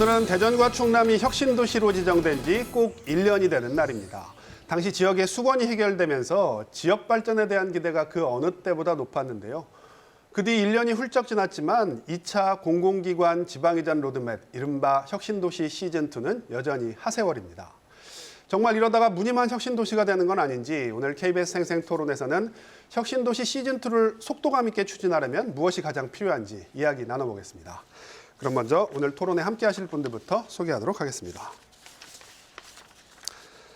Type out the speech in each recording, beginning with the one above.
오늘은 대전과 충남이 혁신도시로 지정된 지 꼭 1년이 되는 날입니다. 당시 지역의 수건이 해결되면서 지역 발전에 대한 기대가 그 어느 때보다 높았는데요. 그 뒤 1년이 훌쩍 지났지만 2차 공공기관 지방이전 로드맵, 이른바 혁신도시 시즌2는 여전히 하세월입니다. 정말 이러다가 무늬만 혁신도시가 되는 건 아닌지 오늘 KBS 생생토론에서는 혁신도시 시즌2를 속도감 있게 추진하려면 무엇이 가장 필요한지 이야기 나눠보겠습니다. 그럼 먼저 오늘 토론에 함께 하실 분들부터 소개하도록 하겠습니다.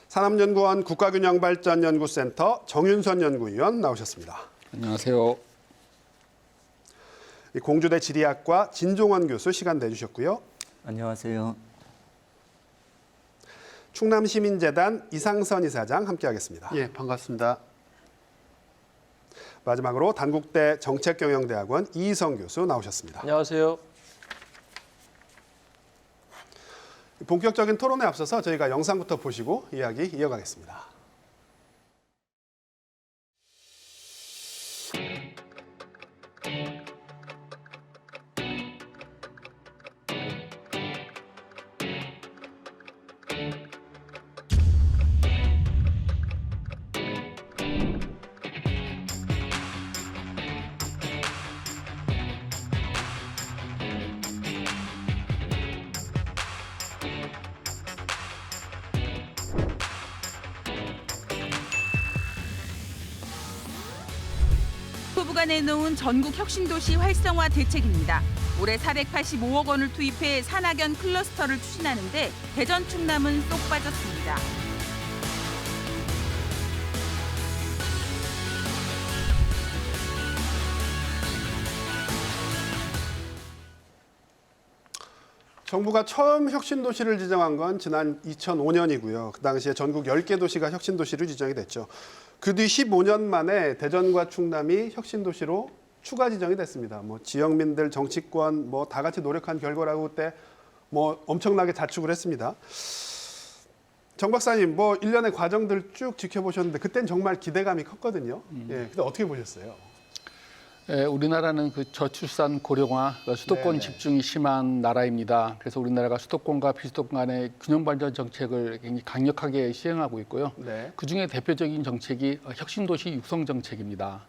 산업연구원 국가균형발전연구센터 정윤선 연구위원 나오셨습니다. 안녕하세요. 공주대 지리학과 진종원 교수 시간 내주셨고요. 안녕하세요. 충남시민재단 이상선 이사장 함께하겠습니다. 예, 반갑습니다. 마지막으로 단국대 정책경영대학원 이희성 교수 나오셨습니다. 안녕하세요. 본격적인 토론에 앞서서 저희가 영상부터 보시고 이야기 이어가겠습니다. 후보가 내놓은 전국 혁신도시 활성화 대책입니다. 올해 485억 원을 투입해 산학연 클러스터를 추진하는데 대전, 충남은 쏙 빠졌습니다. 정부가 처음 혁신도시를 지정한 건 지난 2005년이고요. 그 당시에 전국 10개 도시가 혁신도시로 지정이 됐죠. 그 뒤 15년 만에 대전과 충남이 혁신도시로 추가 지정이 됐습니다. 지역민들, 정치권 다 같이 노력한 결과라고 그때 엄청나게 자축을 했습니다. 정 박사님 1년의 과정들 쭉 지켜보셨는데 그땐 정말 기대감이 컸거든요. 예, 근데 어떻게 보셨어요? 우리나라는 저출산 고령화, 수도권 네네. 집중이 심한 나라입니다. 그래서 우리나라가 수도권과 비수도권 간의 균형 발전 정책을 굉장히 강력하게 시행하고 있고요. 네. 그중에 대표적인 정책이 혁신도시 육성 정책입니다.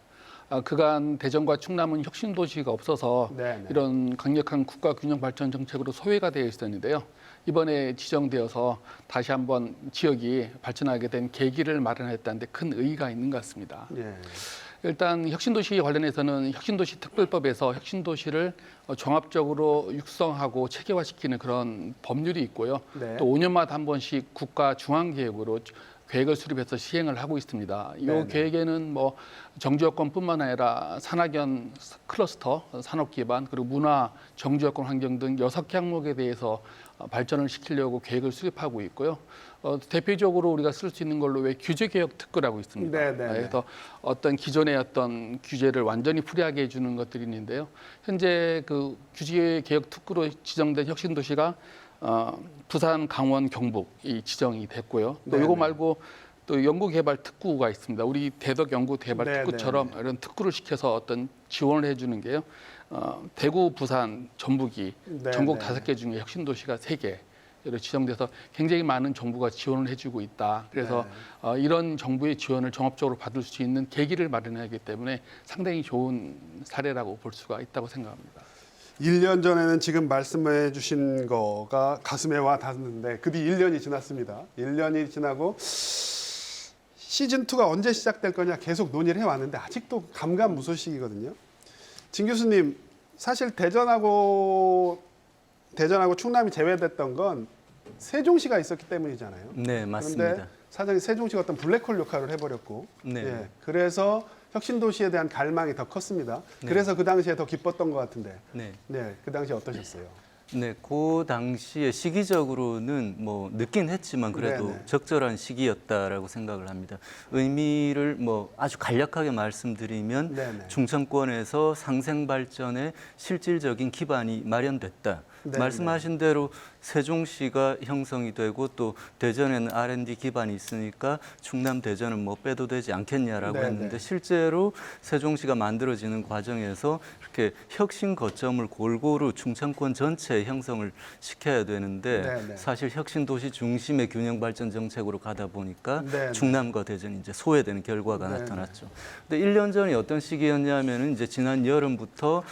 그간 대전과 충남은 혁신도시가 없어서 네네. 이런 강력한 국가 균형 발전 정책으로 소외가 되어 있었는데요. 이번에 지정되어서 다시 한번 지역이 발전하게 된 계기를 마련했다는 데 큰 의의가 있는 것 같습니다. 예. 일단 혁신도시 관련해서는 혁신도시 특별법에서 혁신도시를 종합적으로 육성하고 체계화시키는 그런 법률이 있고요. 네. 또 5년마다 한 번씩 국가 중앙계획으로 계획을 수립해서 시행을 하고 있습니다. 이 네네. 계획에는 정주여건뿐만 아니라 산학연 클러스터, 산업기반, 그리고 문화, 정주여건 환경 등 6개 항목에 대해서 발전을 시키려고 계획을 수립하고 있고요. 대표적으로 우리가 쓸 수 있는 걸로 왜 규제개혁 특구라고 있습니다. 네네네. 그래서 어떤 기존의 어떤 규제를 완전히 풀이하게 해주는 것들이 있는데요. 현재 그 규제개혁 특구로 지정된 혁신도시가 부산, 강원, 경북 이 지정이 됐고요. 또 네네. 이거 말고 또 연구개발 특구가 있습니다. 우리 대덕 연구개발 네네. 특구처럼 이런 특구를 시켜서 어떤 지원을 해주는 게요. 대구, 부산, 전북이 네네. 전국 5개 중에 혁신도시가 3개로 지정돼서 굉장히 많은 정부가 지원을 해주고 있다. 그래서 이런 정부의 지원을 종합적으로 받을 수 있는 계기를 마련하기 때문에 상당히 좋은 사례라고 볼 수가 있다고 생각합니다. 1년 전에는 지금 말씀해 주신 거가 가슴에 와 닿는데 그 뒤 1년이 지났습니다. 1년이 지나고 시즌2가 언제 시작될 거냐 계속 논의를 해왔는데 아직도 감감무소식이거든요. 진 교수님, 사실 대전하고 충남이 제외됐던 건 세종시가 있었기 때문이잖아요. 네, 맞습니다. 그런데 사장이 세종시가 어떤 블랙홀 역할을 해버렸고 네. 예, 그래서 혁신도시에 대한 갈망이 더 컸습니다. 네. 그래서 그 당시에 더 기뻤던 것 같은데 네. 그 당시에 어떠셨어요? 네, 그 당시에 시기적으로는 늦긴 했지만 그래도 네네. 적절한 시기였다라고 생각을 합니다. 의미를 아주 간략하게 말씀드리면 네네. 중천권에서 상생 발전에 실질적인 기반이 마련됐다. 네, 말씀하신 대로 세종시가 형성이 되고 또 대전에는 R&D 기반이 있으니까 충남 대전은 뭐 빼도 되지 않겠냐라고 네, 했는데 네. 실제로 세종시가 만들어지는 과정에서 이렇게 혁신 거점을 골고루 충청권 전체에 형성을 시켜야 되는데 네, 네. 사실 혁신 도시 중심의 균형 발전 정책으로 가다 보니까 네, 네. 충남과 대전이 이제 소외되는 결과가 네, 나타났죠. 근데 1년 전이 어떤 시기였냐면은 이제 지난 여름부터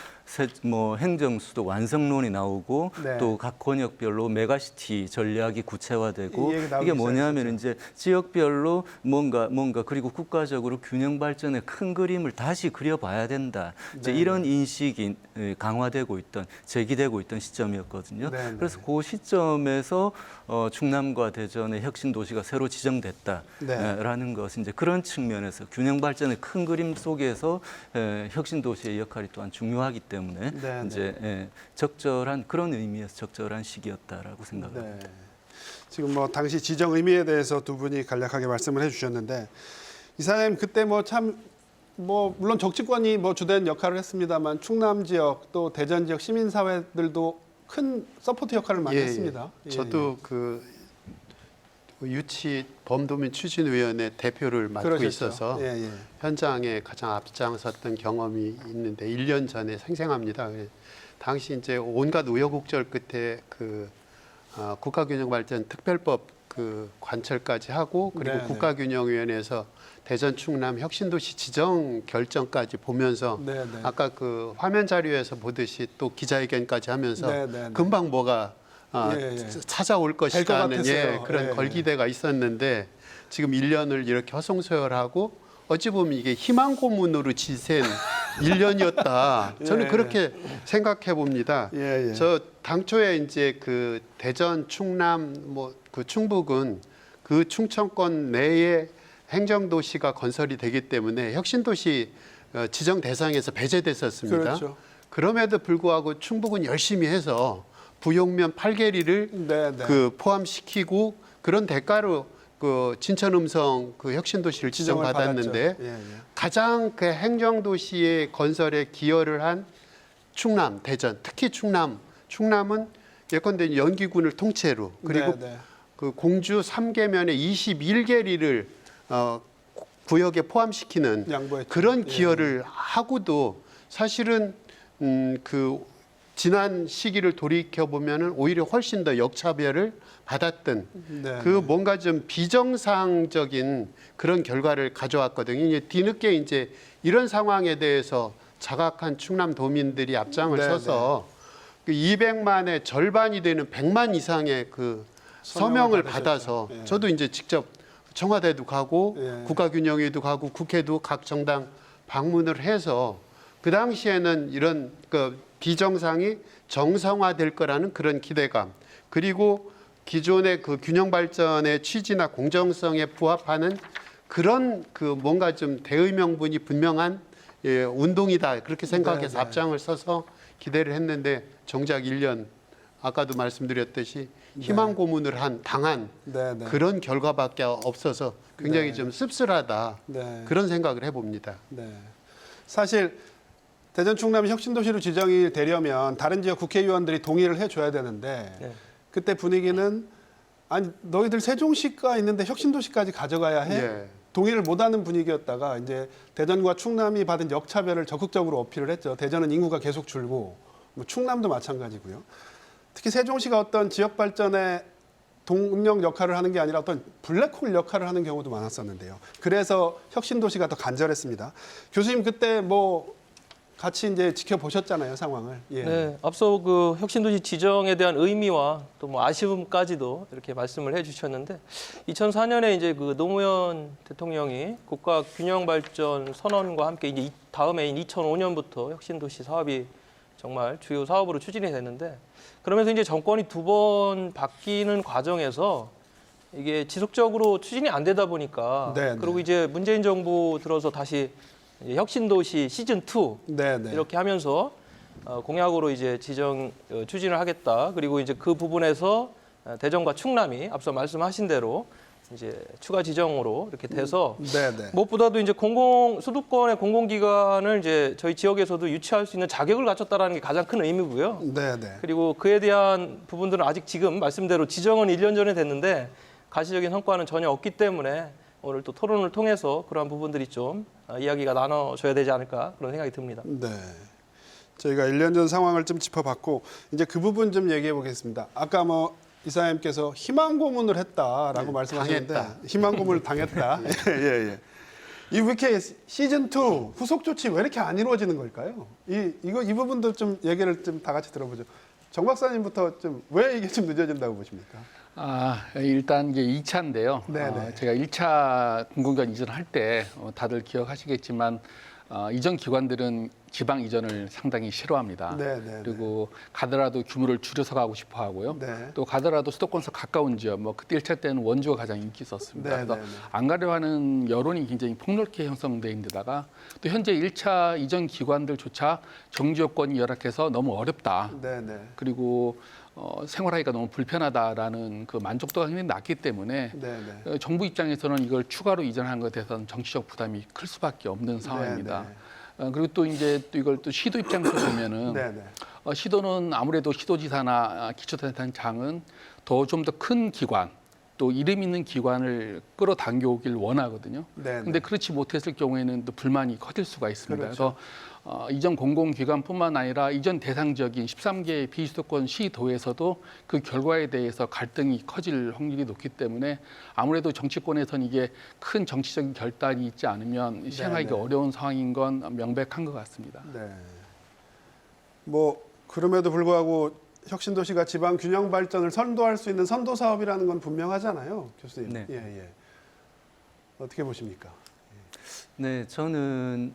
행정수도 완성론이 나오고 네. 또 각 권역별로 메가시티 전략이 구체화되고 이 얘기 나오기 이게 뭐냐면 시작했죠. 이제 지역별로 뭔가 그리고 국가적으로 균형 발전의 큰 그림을 다시 그려봐야 된다. 이제 네. 이런 인식이 강화되고 있던 제기되고 있던 시점이었거든요. 네, 그래서 그 시점에서 충남과 대전의 혁신 도시가 새로 지정됐다라는 네. 것은 이제 그런 측면에서 균형 발전의 큰 그림 속에서 혁신 도시의 역할이 또한 중요하기 때문에 네, 이제 적절한 그런 의미에서 적절한 시기였다라고 생각합니다. 네. 지금 뭐 당시 지정 의미에 대해서 두 분이 간략하게 말씀을 해주셨는데 이사님 그때 뭐 참 뭐 물론 정치권이 뭐 주된 역할을 했습니다만 충남 지역 또 대전 지역 시민 사회들도 큰 서포트 역할을 많이 했습니다. 예, 저도 그 유치 범도민 추진위원회 대표를 맡고 그러셨죠. 있어서 예, 예. 현장에 가장 앞장섰던 경험이 있는데 1년 전에 생생합니다. 당시 이제 온갖 우여곡절 끝에 그 국가균형발전 특별법 그 관철까지 하고 그리고 네, 국가균형위원회에서 대전 충남 혁신도시 지정 결정까지 보면서 네, 네. 아까 그 화면 자료에서 보듯이 또 기자회견까지 하면서 네, 네, 네. 금방 뭐가 예, 예. 찾아올 될 것 것이라는 같았어요. 그런 예, 예. 걸기대가 있었는데 지금 1년을 이렇게 허송세월하고 어찌 보면 이게 희망 고문으로 지샌 1년이었다. 저는 예, 그렇게 생각해 봅니다. 예, 예. 저 당초에 이제 그 대전, 충남, 뭐 그 충북은 그 충청권 내에 행정도시가 건설이 되기 때문에 혁신도시 지정 대상에서 배제됐었습니다. 그렇죠. 그럼에도 불구하고 충북은 열심히 해서 부용면 8개리를 네, 네. 그 포함시키고 그런 대가로 그 진천음성 그 혁신도시를 지정을 지정받았는데 받았죠. 예, 예. 가장 그 행정도시의 건설에 기여를 한 충남, 대전, 특히 충남은 예컨대 연기군을 통째로 그리고 네, 네. 그 공주 3개면에 21개리를 구역에 포함시키는 양보했죠. 그런 예. 기여를 하고도 사실은 그 지난 시기를 돌이켜 보면은 오히려 훨씬 더 역차별을 받았던 네, 그 뭔가 좀 비정상적인 그런 결과를 가져왔거든요. 이제 뒤늦게 이제 이런 상황에 대해서 자각한 충남 도민들이 앞장을 네, 서서 그 200만의 절반이 되는 100만 이상의 그 서명을 받아서 예. 저도 이제 직접 청와대도 가고 예. 국가균형위도 가고 국회도 각 정당 방문을 해서 그 당시에는 이런 그 비정상이 정상화될 거라는 그런 기대감 그리고 기존의 그 균형 발전의 취지나 공정성에 부합하는 그런 그 뭔가 좀 대의 명분이 분명한 운동이다 그렇게 생각해서 네, 네. 앞장을 서서 기대를 했는데 정작 1년 아까도 말씀드렸듯이 희망 고문을 당한 네, 네. 그런 결과밖에 없어서 굉장히 네. 좀 씁쓸하다 네. 그런 생각을 해봅니다. 네. 사실 대전 충남이 혁신도시로 지정이 되려면 다른 지역 국회의원들이 동의를 해줘야 되는데 네. 그때 분위기는 아니 너희들 세종시가 있는데 혁신도시까지 가져가야 해? 예. 동의를 못하는 분위기였다가 이제 대전과 충남이 받은 역차별을 적극적으로 어필을 했죠. 대전은 인구가 계속 줄고 뭐 충남도 마찬가지고요. 특히 세종시가 어떤 지역 발전에 동력 역할을 하는 게 아니라 어떤 블랙홀 역할을 하는 경우도 많았었는데요. 그래서 혁신도시가 더 간절했습니다. 교수님 그때 뭐 같이 이제 지켜보셨잖아요, 상황을. 예. 네, 앞서 그 혁신도시 지정에 대한 의미와 또 뭐 아쉬움까지도 이렇게 말씀을 해주셨는데 2004년에 이제 그 노무현 대통령이 국가균형발전 선언과 함께 이제 다음해인 2005년부터 혁신도시 사업이 정말 주요 사업으로 추진이 됐는데 그러면서 이제 정권이 두 번 바뀌는 과정에서 이게 지속적으로 추진이 안 되다 보니까 네, 그리고 네. 이제 문재인 정부 들어서 다시 이제 혁신도시 시즌 2 네, 네. 이렇게 하면서 공약으로 이제 지정 추진을 하겠다. 그리고 이제 그 부분에서 대전과 충남이 앞서 말씀하신 대로 이제 추가 지정으로 이렇게 돼서 네네. 무엇보다도 이제 수도권의 공공기관을 이제 저희 지역에서도 유치할 수 있는 자격을 갖췄다라는 게 가장 큰 의미고요. 네네. 그리고 그에 대한 부분들은 아직 지금 말씀대로 지정은 1년 전에 됐는데 가시적인 성과는 전혀 없기 때문에 오늘 또 토론을 통해서 그러한 부분들이 좀 이야기가 나눠져야 되지 않을까 그런 생각이 듭니다. 네. 저희가 1년 전 상황을 좀 짚어봤고 이제 그 부분 좀 얘기해 보겠습니다. 아까 뭐 이사님께서 희망 고문을 했다라고 말씀하셨는데 당했다. 희망 고문을 당했다. 예. 이 왜 이렇게 시즌 2 후속 조치 왜 이렇게 안 이루어지는 걸까요? 이 부분도 좀 얘기를 좀 다 같이 들어보죠. 정 박사님부터 좀 왜 이게 좀 늦어진다고 보십니까? 일단 이게 2차인데요. 네네. 제가 1차 공공기관 이전할 때 다들 기억하시겠지만 이전 기관들은 지방 이전을 상당히 싫어합니다. 네네. 그리고 가더라도 규모를 줄여서 가고 싶어 하고요. 네. 또 가더라도 수도권에서 가까운 지역, 뭐 그때 1차 때는 원주가 가장 인기 있었습니다. 네네네. 그래서 안 가려 하는 여론이 굉장히 폭넓게 형성돼 있는 데다가 또 현재 1차 이전 기관들조차 정지 요건이 열악해서 너무 어렵다. 네네. 그리고 생활하기가 너무 불편하다라는 그 만족도가 굉장히 낮기 때문에 네네. 정부 입장에서는 이걸 추가로 이전하는 것에 대해서는 정치적 부담이 클 수밖에 없는 상황입니다. 그리고 또 이제 또 이걸 또 시도 입장에서 보면은 네네. 시도는 아무래도 시도지사나 기초단체장은 좀 더 큰 기관 또 이름 있는 기관을 끌어당겨 오길 원하거든요. 네네. 근데 그렇지 못했을 경우에는 또 불만이 커질 수가 있습니다. 그렇죠. 그래서 이전 공공기관뿐만 아니라 이전 대상적인 13개 비수도권 시도에서도 그 결과에 대해서 갈등이 커질 확률이 높기 때문에 아무래도 정치권에서는 이게 큰 정치적인 결단이 있지 않으면 시행하기가 네네. 어려운 상황인 건 명백한 것 같습니다. 네. 뭐 그럼에도 불구하고 혁신도시가 지방 균형 발전을 선도할 수 있는 선도 사업이라는 건 분명하잖아요, 교수님. 네. 예. 어떻게 보십니까? 네, 저는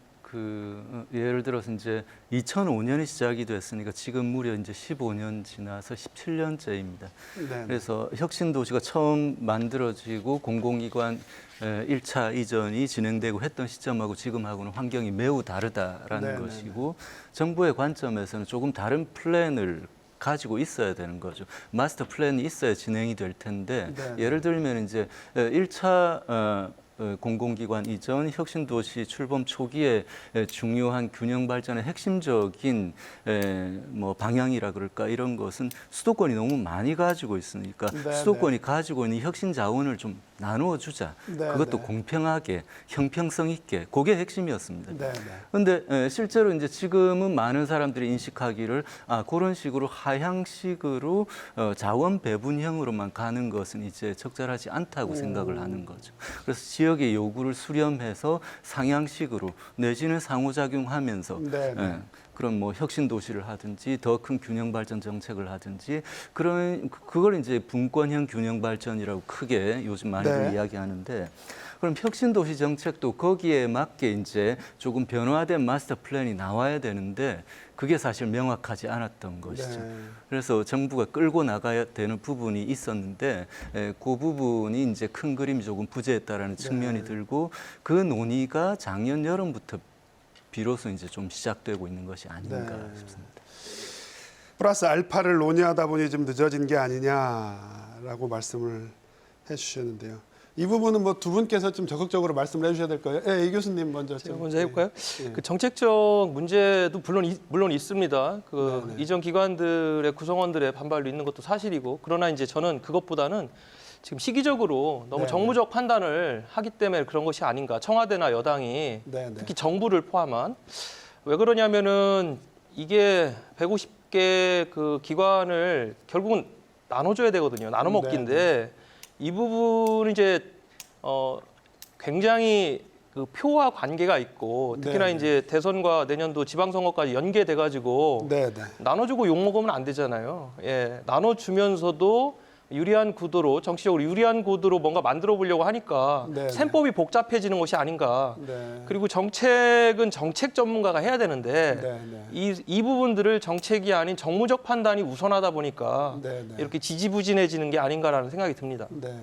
예를 들어서 이제 2005년에 시작이 됐으니까 지금 무려 이제 15년 지나서 17년째입니다. 네. 그래서 혁신도시가 처음 만들어지고 공공기관 1차 이전이 진행되고 했던 시점하고 지금하고는 환경이 매우 다르다라는 네네네. 것이고 정부의 관점에서는 조금 다른 플랜을 가지고 있어야 되는 거죠. 마스터 플랜이 있어야 진행이 될 텐데 네네. 예를 들면 이제 1차 공공기관 이전 혁신도시 출범 초기에 중요한 균형 발전의 핵심적인 뭐 방향이라 그럴까 이런 것은 수도권이 너무 많이 가지고 있으니까 네, 수도권이 가지고 있는 혁신 자원을 좀 나누어 주자. 네, 그것도 네. 공평하게 형평성 있게 그게 핵심이었습니다. 네. 근데 실제로 이제 지금은 많은 사람들이 인식하기를 그런 식으로 하향식으로 자원 배분형으로만 가는 것은 이제 적절하지 않다고 생각을 하는 거죠. 그래서 지역의 요구를 수렴해서 상향식으로 내지는 상호작용하면서 네. 그런 뭐 혁신 도시를 하든지 더 큰 균형 발전 정책을 하든지 그걸 이제 분권형 균형 발전이라고 크게 요즘 많이들 네. 이야기하는데 그럼 혁신 도시 정책도 거기에 맞게 이제 조금 변화된 마스터 플랜이 나와야 되는데 그게 사실 명확하지 않았던 것이죠. 네. 그래서 정부가 끌고 나가야 되는 부분이 있었는데 그 부분이 이제 큰 그림이 조금 부재했다라는 측면이 들고 그 논의가 작년 여름부터 비로소 이제 좀 시작되고 있는 것이 아닌가 네. 싶습니다. 플러스 알파를 논의하다 보니 좀 늦어진 게 아니냐라고 말씀을 해주셨는데요. 이 부분은 뭐 두 분께서 좀 적극적으로 말씀을 해주셔야 될 거예요. 이 교수님 먼저. 제가 좀. 먼저 해볼까요? 예. 그 정책적 문제도 물론 있습니다. 그 네네. 이전 기관들의 구성원들의 반발도 있는 것도 사실이고 그러나 이제 저는 그것보다는 지금 시기적으로 너무 네네. 정무적 판단을 하기 때문에 그런 것이 아닌가. 청와대나 여당이 네네. 특히 정부를 포함한 왜 그러냐면은 이게 150개 그 기관을 결국은 나눠줘야 되거든요. 나눠 먹기인데 이 부분은 이제 굉장히 그 표와 관계가 있고 특히나 네네. 이제 대선과 내년도 지방선거까지 연계돼 가지고 네네. 나눠주고 욕 먹으면 안 되잖아요. 예, 나눠주면서도 유리한 구도로 정치적으로 유리한 구도로 뭔가 만들어 보려고 하니까 네네. 셈법이 복잡해지는 것이 아닌가. 네. 그리고 정책은 정책 전문가가 해야 되는데 네네. 이 부분들을 정책이 아닌 정무적 판단이 우선하다 보니까 네네. 이렇게 지지부진해지는 게 아닌가라는 생각이 듭니다. 네.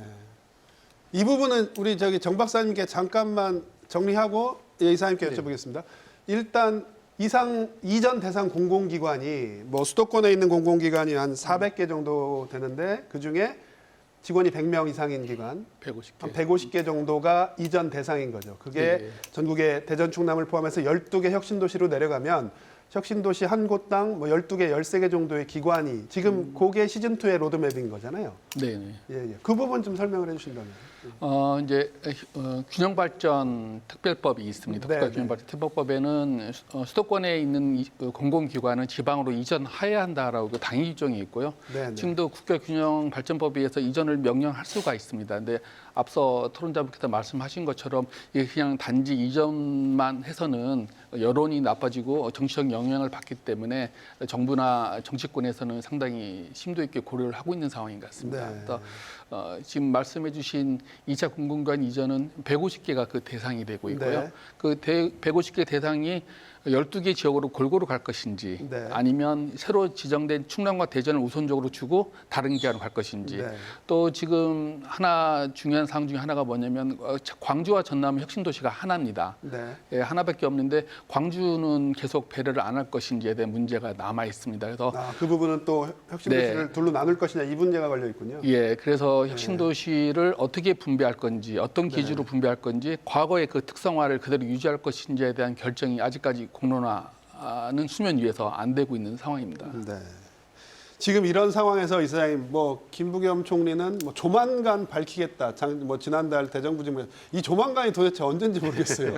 이 부분은 우리 정 박사님께 잠깐만 정리하고 이사님께 네. 여쭤보겠습니다. 일단 이전 대상 공공기관이 뭐 수도권에 있는 공공기관이 한 400개 정도 되는데 그 중에 직원이 100명 이상인 기관 150개. 한 150개 정도가 이전 대상인 거죠. 그게 예. 전국의 대전, 충남을 포함해서 12개 혁신도시로 내려가면 혁신도시 한 곳당 뭐 12개, 13개 정도의 기관이 지금 그게 시즌2의 로드맵인 거잖아요. 네, 네. 예, 예. 그 부분 좀 설명을 해주신다면. 이제 균형발전 특별법이 있습니다. 네, 국가균형발전 특별법에는 수도권에 있는 공공기관은 지방으로 이전해야 한다라고 그 당위 규정이 있고요. 네, 네. 지금도 국가균형발전법에 의해서 이전을 명령할 수가 있습니다. 근데 앞서 토론자분께서 말씀하신 것처럼 이게 그냥 단지 이전만 해서는 여론이 나빠지고 정치적 영향을 받기 때문에 정부나 정치권에서는 상당히 심도 있게 고려를 하고 있는 상황인 것 같습니다. 네. 그래서 지금 말씀해주신 2차 공공기관 이전은 150개가 그 대상이 되고 있고요. 네. 그 150개 대상이 12개 지역으로 골고루 갈 것인지 네. 아니면 새로 지정된 충남과 대전을 우선적으로 주고 다른 기관으로 갈 것인지 네. 또 지금 하나 중요한 사항 중에 하나가 뭐냐면 광주와 전남은 혁신도시가 하나입니다. 네. 예, 하나밖에 없는데 광주는 계속 배려를 안 할 것인지에 대한 문제가 남아 있습니다. 그래서 그 부분은 또 혁신도시를 네. 둘로 나눌 것이냐 이 문제가 걸려 있군요. 예, 그래서 혁신도시를 어떻게 분배할 건지, 어떤 기준으로 분배할 건지, 과거의 그 특성화를 그대로 유지할 것인지에 대한 결정이 아직까지 공론화는 수면 위에서 안 되고 있는 상황입니다. 네. 지금 이런 상황에서 이사장님, 뭐 김부겸 총리는 뭐 조만간 밝히겠다. 뭐 지난달 대정부질문 이 조만간이 도대체 언제인지 모르겠어요.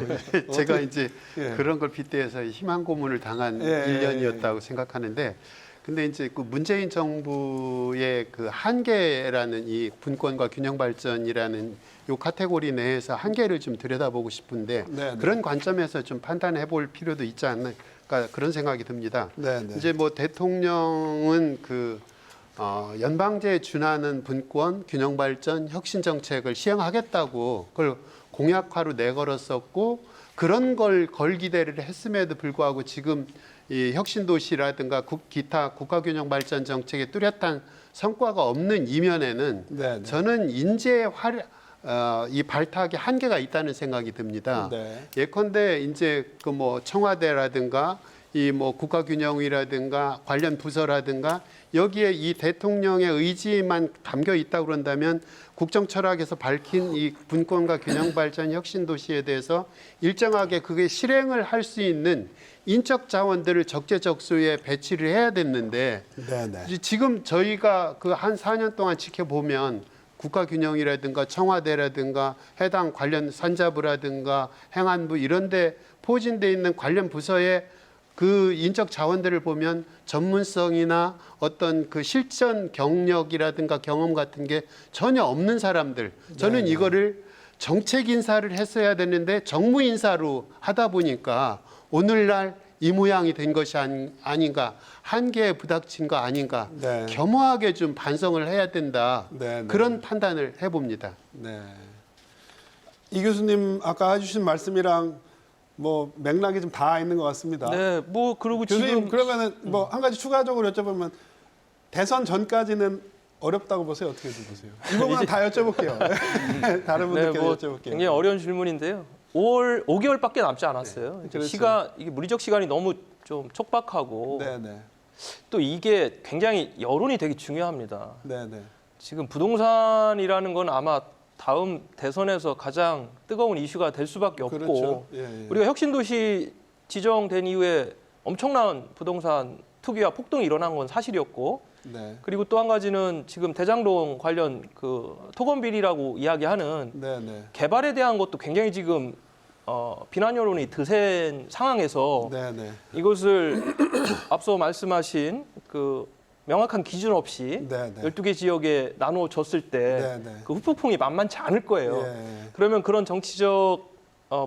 제가 이제 예. 그런 걸 빗대서 희망 고문을 당한 예, 1년이었다고 생각하는데, 근데 이제 그 문재인 정부의 그 한계라는 이 분권과 균형 발전이라는 요 카테고리 내에서 한계를 좀 들여다보고 싶은데 네, 네. 그런 관점에서 좀 판단해 볼 필요도 있지 않을까 그런 생각이 듭니다. 네, 네. 이제 뭐 대통령은 그 연방제에 준하는 분권, 균형 발전, 혁신 정책을 시행하겠다고 그걸 공약화로 내걸었었고, 그런 걸 걸기대를 했음에도 불구하고 지금 이 혁신도시라든가 기타 국가균형 발전 정책에 뚜렷한 성과가 없는 이면에는 네, 네. 저는 인재의 이 발탁에 한계가 있다는 생각이 듭니다. 네. 예컨대 이제 그 뭐 청와대라든가 이 뭐 국가균형이라든가 관련 부서라든가 여기에 이 대통령의 의지만 담겨 있다 그런다면 국정 철학에서 밝힌 이 분권과 균형 발전 혁신 도시에 대해서 일정하게 그게 실행을 할 수 있는 인적 자원들을 적재적소에 배치를 해야 됐는데 네, 네. 지금 저희가 그 한 4년 동안 지켜보면 국가균형이라든가 청와대라든가 해당 관련 산자부라든가 행안부 이런 데 포진돼 있는 관련 부서의 그 인적 자원들을 보면 전문성이나 어떤 그 실전 경력이라든가 경험 같은 게 전혀 없는 사람들. 저는 네. 이거를 정책 인사를 했어야 되는데 정무 인사로 하다 보니까 오늘날 이 모양이 된 것이 아닌가, 한계에 부닥친 거 아닌가, 네. 겸허하게 좀 반성을 해야 된다. 네, 네. 그런 판단을 해봅니다. 네. 이 교수님 아까 해주신 말씀이랑 뭐 맥락이 좀 다 있는 것 같습니다. 네, 뭐 그리고 교수님 지금 그러면은 뭐 한 가지 추가적으로 여쭤보면 대선 전까지는 어렵다고 보세요? 어떻게 보세요? 이 부분은 다 여쭤볼게요. 다른 분들께 뭐 여쭤볼게요. 굉장히 어려운 질문인데요. 5개월밖에 남지 않았어요. 이제 그렇죠. 이게 물리적 시간이 너무 좀 촉박하고 네, 네, 또 이게 굉장히 여론이 되게 중요합니다. 네, 네. 지금 부동산이라는 건 아마 다음 대선에서 가장 뜨거운 이슈가 될 수밖에 없고 그렇죠. 예, 예. 우리가 혁신도시 지정된 이후에 엄청난 부동산 투기와 폭등이 일어난 건 사실이었고 네, 그리고 또 한 가지는 지금 대장동 관련 그 토건 비리라고 이야기하는 네, 네. 개발에 대한 것도 굉장히 지금 비난 여론이 드센 상황에서 네, 네. 이것을 앞서 말씀하신 그 명확한 기준 없이 네, 네. 12개 지역에 나누어졌을 때 네, 네. 그 후폭풍이 만만치 않을 거예요. 예. 그러면 그런 정치적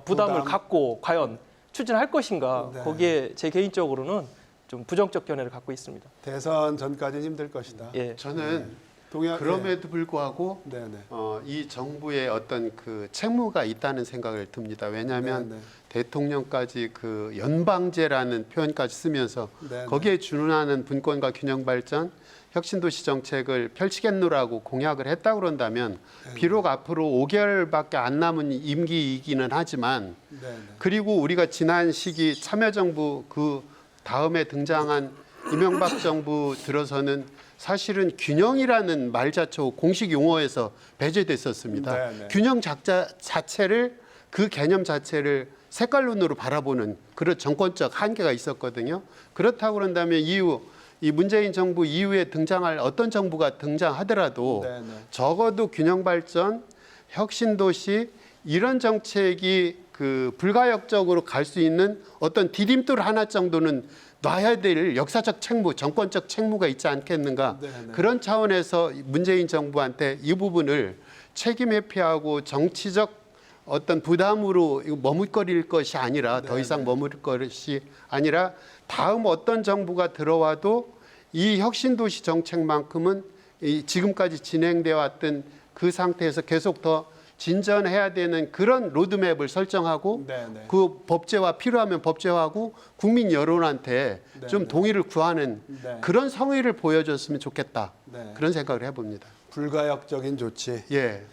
부담을 부담. 갖고 과연 추진할 것인가? 네. 거기에 제 개인적으로는 좀 부정적 견해를 갖고 있습니다. 대선 전까지는 힘들 것이다. 예. 저는 동의하. 그럼에도 불구하고 네, 네. 이 정부의 어떤 그 책무가 있다는 생각을 듭니다. 왜냐하면 네, 네. 대통령까지 그 연방제라는 표현까지 쓰면서 네, 거기에 준하는 분권과 균형 발전, 혁신도시 정책을 펼치겠노라고 공약을 했다 그런다면 비록 앞으로 5개월밖에 안 남은 임기이기는 하지만 네, 네. 그리고 우리가 지난 시기 참여정부 그 다음에 등장한 이명박 정부 들어서는 사실은 균형이라는 말 자체 공식 용어에서 배제됐었습니다. 네, 네. 균형 자체를 그 개념 자체를 색깔론으로 바라보는 그런 정권적 한계가 있었거든요. 그렇다고 그런다면 이후 이 문재인 정부 이후에 등장할 어떤 정부가 등장하더라도 네, 네. 적어도 균형 발전, 혁신 도시 이런 정책이 그 불가역적으로 갈 수 있는 어떤 디딤돌 하나 정도는 놔야 될 역사적 책무, 정권적 책무가 있지 않겠는가. 네, 네. 그런 차원에서 문재인 정부한테 이 부분을 책임 회피하고 정치적 어떤 부담으로 머뭇거릴 것이 아니라 더 이상 머무를 것이 아니라 다음 어떤 정부가 들어와도 이 혁신도시 정책만큼은 이 지금까지 진행되어 왔던 그 상태에서 계속 더 진전해야 되는 그런 로드맵을 설정하고 네, 네. 그 법제화 필요하면 법제화하고 국민 여론한테 네, 좀 네. 동의를 구하는 네. 그런 성의를 보여줬으면 좋겠다. 네. 그런 생각을 해봅니다. 불가역적인 조치. 예.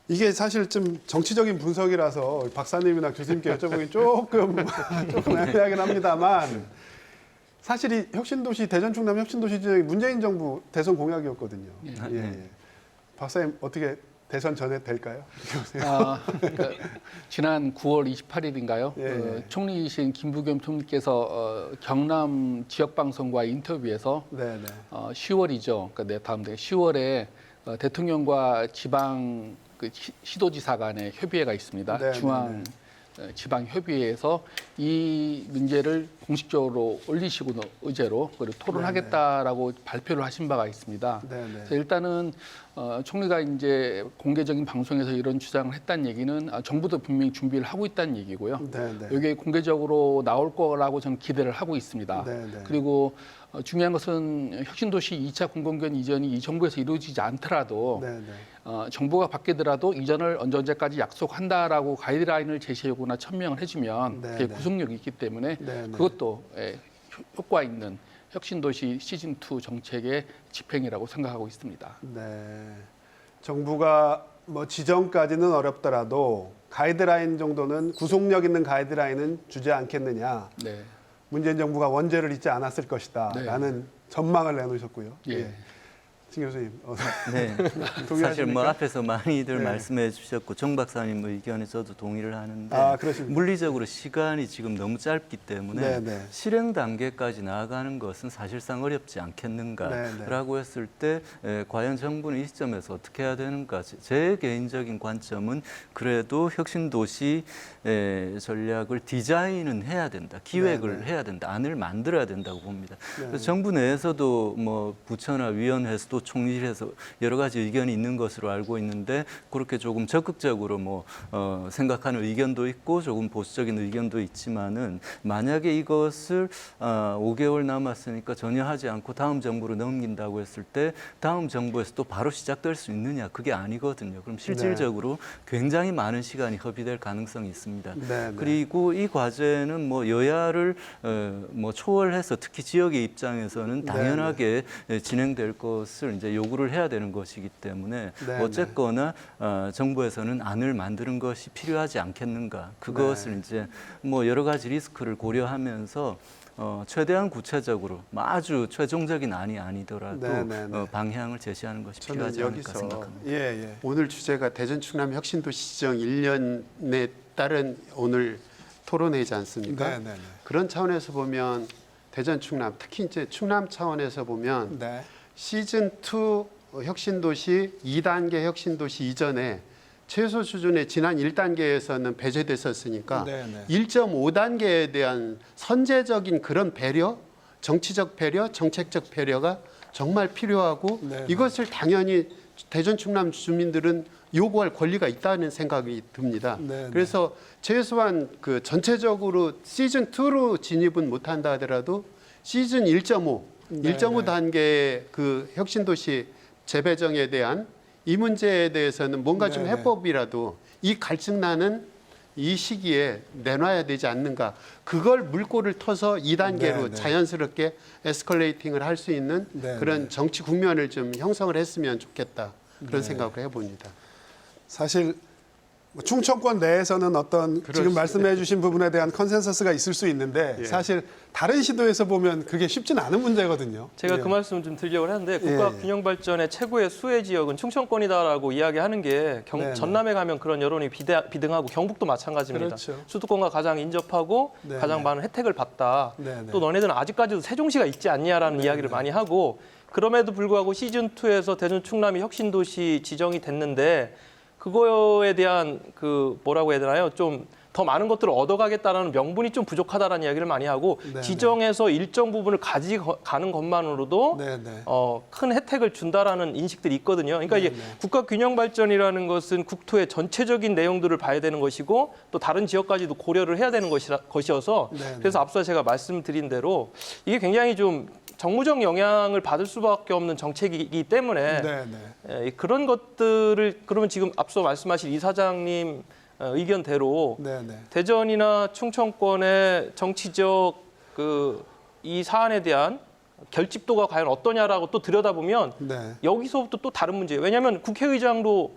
이게 사실 좀 정치적인 분석이라서 박사님이나 교수님께 여쭤보기 조금 애매하긴 합니다만 사실 이 혁신도시 대전 충남 혁신도시 지역이 문재인 정부 대선 공약이었거든요. 예. 예. 박사님 어떻게 대선 전에 될까요? 그러니까 지난 9월 28일인가요? 예. 총리이신 김부겸 총리께서 경남 지역 방송과 인터뷰에서 네네. 10월이죠. 그러니까 다음 달 10월에 대통령과 지방 그 시도지사 간의 협의회가 있습니다. 네, 중앙 지방 협의회에서 이 문제를 공식적으로 올리시고 의제로 그리고 토론하겠다라고 발표를 하신 바가 있습니다. 네네. 그래서 일단은 총리가 이제 공개적인 방송에서 이런 주장을 했다는 얘기는 정부도 분명히 준비를 하고 있다는 얘기고요. 네네. 이게 공개적으로 나올 거라고 저는 기대를 하고 있습니다. 네네. 그리고 중요한 것은 혁신도시 2차 공공기관 이전이 이 정부에서 이루어지지 않더라도 네네. 정부가 바뀌더라도 이전을 언제까지 약속한다라고 가이드라인을 제시하거나 천명을 해주면 네네. 그게 구속력이 있기 때문에 네네. 그것도 효과 있는 혁신도시 시즌2 정책의 집행이라고 생각하고 있습니다. 네. 정부가 뭐 지정까지는 어렵더라도 가이드라인 정도는 구속력 있는 가이드라인은 주지 않겠느냐. 네. 문재인 정부가 원죄를 잊지 않았을 것이다. 네. 라는 전망을 내놓으셨고요. 예. 신 교수님. 네. 동의하십니까? 사실 뭐 앞에서 많이들 네. 말씀해 주셨고 정 박사님 의견에 저도 동의를 하는데 아, 그렇습니까? 물리적으로 시간이 지금 너무 짧기 때문에 네, 네. 실행 단계까지 나아가는 것은 사실상 어렵지 않겠는가라고 했을 때 과연 정부는 이 시점에서 어떻게 해야 되는가 제 개인적인 관점은 그래도 혁신도시 전략을 디자인은 해야 된다. 기획을 네, 네. 해야 된다. 안을 만들어야 된다고 봅니다. 네. 그래서 정부 내에서도 뭐 부처나 위원회에서도 총리실에서 여러 가지 의견이 있는 것으로 알고 있는데 그렇게 조금 적극적으로 뭐 생각하는 의견도 있고 조금 보수적인 의견도 있지만은 만약에 이것을 5개월 남았으니까 전혀 하지 않고 다음 정부로 넘긴다고 했을 때 다음 정부에서 또 바로 시작될 수 있느냐 그게 아니거든요. 그럼 실질적으로 굉장히 많은 시간이 허비될 가능성이 있습니다. 네, 네. 그리고 이 과제는 뭐 여야를 뭐 초월해서 특히 지역의 입장에서는 당연하게 진행될 것을 이제 요구를 해야 되는 것이기 때문에 네, 어쨌거나 정부에서는 안을 만드는 것이 필요하지 않겠는가. 그것을 이제 뭐 여러 가지 리스크를 고려하면서 최대한 구체적으로 아주 최종적인 안이 아니더라도 네, 네, 네. 방향을 제시하는 것이 저는 필요하지 않을까 여기서 생각합니다. 예. 오늘 주제가 대전 충남 혁신도시 지정 1년에 따른 오늘 토론회이지 않습니까? 네, 네, 네. 그런 차원에서 보면 대전 충남 특히 이제 충남 차원에서 보면 네. 시즌 2 혁신도시 2단계 혁신도시 이전에 최소 수준의 지난 1단계에서는 배제됐었으니까 네, 네. 1.5단계에 대한 선제적인 그런 배려, 정치적 배려, 정책적 배려가 정말 필요하고 네, 이것을 당연히 대전 충남 주민들은 요구할 권리가 있다는 생각이 듭니다. 네, 네. 그래서 최소한 그 전체적으로 시즌 2로 진입은 못한다 하더라도 시즌 1.5, 네, 1.5 네. 단계의 그 혁신도시 재배정에 대한 이 문제에 대해서는 뭔가 좀 네, 해법이라도 이 갈증나는 이 시기에 내놔야 되지 않는가. 그걸 물꼬를 터서 2단계로 네, 네. 자연스럽게 에스컬레이팅을 할 수 있는 네, 그런 네. 정치 국면을 좀 형성을 했으면 좋겠다. 그런 네. 생각을 해봅니다. 사실 뭐 충청권 내에서는 어떤 지금 말씀해 주신 부분에 대한 컨센서스가 있을 수 있는데 예. 사실 다른 시도에서 보면 그게 쉽지는 않은 문제거든요. 제가 예. 그 말씀을 좀 드리려고 하는데 국가 예. 균형 발전의 최고의 수혜 지역은 충청권이다라고 이야기하는 게 네네. 전남에 가면 그런 여론이 비등하고 경북도 마찬가지입니다. 그렇죠. 수도권과 가장 인접하고 네네. 가장 많은 혜택을 받다. 네네. 또 너네들은 아직까지도 세종시가 있지 않냐라는 이야기를 많이 하고 그럼에도 불구하고 시즌2에서 대전 충남이 혁신도시 지정이 됐는데 그거에 대한 그 뭐라고 해야 되나요? 좀 더 많은 것들을 얻어가겠다라는 명분이 좀 부족하다라는 이야기를 많이 하고 네네. 지정에서 일정 부분을 가져가는 것만으로도 네네. 큰 혜택을 준다라는 인식들이 있거든요. 그러니까 이게 네네. 국가 균형 발전이라는 것은 국토의 전체적인 내용들을 봐야 되는 것이고 또 다른 지역까지도 고려를 해야 되는 것이어서 네네. 그래서 앞서 제가 말씀드린 대로 이게 굉장히 좀 정무적 영향을 받을 수밖에 없는 정책이기 때문에 네네. 그런 것들을 그러면 지금 앞서 말씀하신 이 사장님 의견대로 네네. 대전이나 충청권의 정치적 이 사안에 대한 결집도가 과연 어떠냐라고 또 들여다보면 네. 여기서부터 또 다른 문제예요. 왜냐하면 국회의장도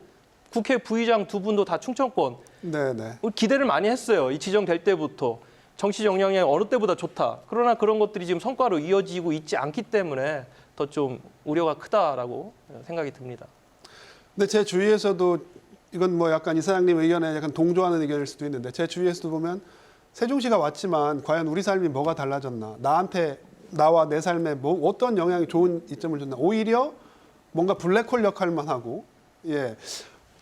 국회 부의장 두 분도 다 충청권 네네. 기대를 많이 했어요. 이 지정될 때부터 정치적 영향이 어느 때보다 좋다. 그러나 그런 것들이 지금 성과로 이어지고 있지 않기 때문에 더 좀 우려가 크다라고 생각이 듭니다. 근데 제 주위에서도 이건 뭐 약간 이사장님 의견에 약간 동조하는 의견일 수도 있는데 제 주위에서도 보면 세종시가 왔지만 과연 우리 삶이 뭐가 달라졌나? 나와 내 삶에 뭐 어떤 영향이 좋은 이점을 줬나? 오히려 뭔가 블랙홀 역할만 하고 예.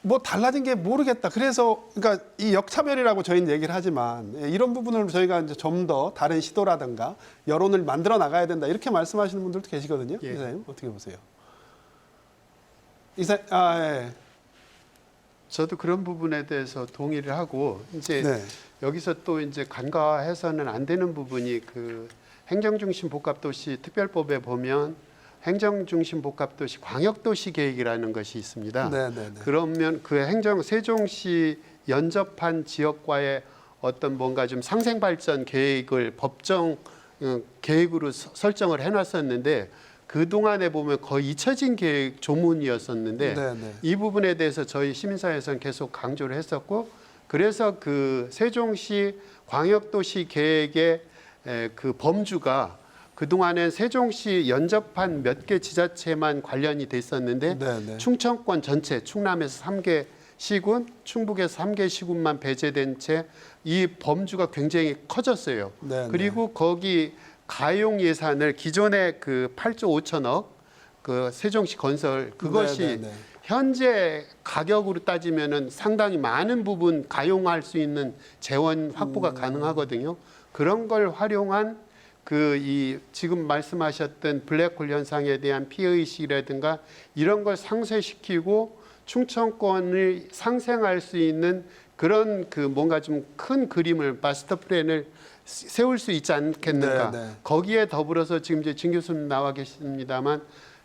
뭐 달라진 게 모르겠다. 그래서 그러니까 이 역차별이라고 저희는 얘기를 하지만 예, 이런 부분을 저희가 이제 좀 더 다른 시도라든가 여론을 만들어 나가야 된다. 이렇게 말씀하시는 분들도 계시거든요. 예. 이사님 어떻게 보세요? 예. 저도 그런 부분에 대해서 동의를 하고 이제 네. 여기서 또 이제 간과해서는 안 되는 부분이 그 행정중심 복합도시 특별법에 보면 행정중심 복합도시 광역도시 계획이라는 것이 있습니다. 네네네. 그러면 그 세종시 연접한 지역과의 어떤 뭔가 좀 상생발전 계획을 법정 계획으로 설정을 해놨었는데 그 동안에 보면 거의 잊혀진 계획 조문이었었는데 네네. 이 부분에 대해서 저희 시민사회에서는 계속 강조를 했었고 그래서 그 세종시 광역도시 계획의 그 범주가 그동안엔 세종시 연접한 몇 개 지자체만 관련이 돼 있었는데 네네. 충청권 전체 충남에서 3개 시군, 충북에서 3개 시군만 배제된 채 이 범주가 굉장히 커졌어요. 네네. 그리고 거기 가용 예산을 기존의 그 8조 5천억 그 세종시 건설 그것이 네네네. 현재 가격으로 따지면은 상당히 많은 부분 가용할 수 있는 재원 확보가 가능하거든요. 그런 걸 활용한 이 지금 말씀하셨던 블랙홀 현상에 대한 피해의식이라든가 이런 걸 상쇄시키고 충청권을 상생할 수 있는 그런 뭔가 좀 큰 그림을 마스터 플랜을 세울 수 있지 않겠는가. 네, 네. 거기에 더불어서 지금 이제 진 교수님 나와 계십니다만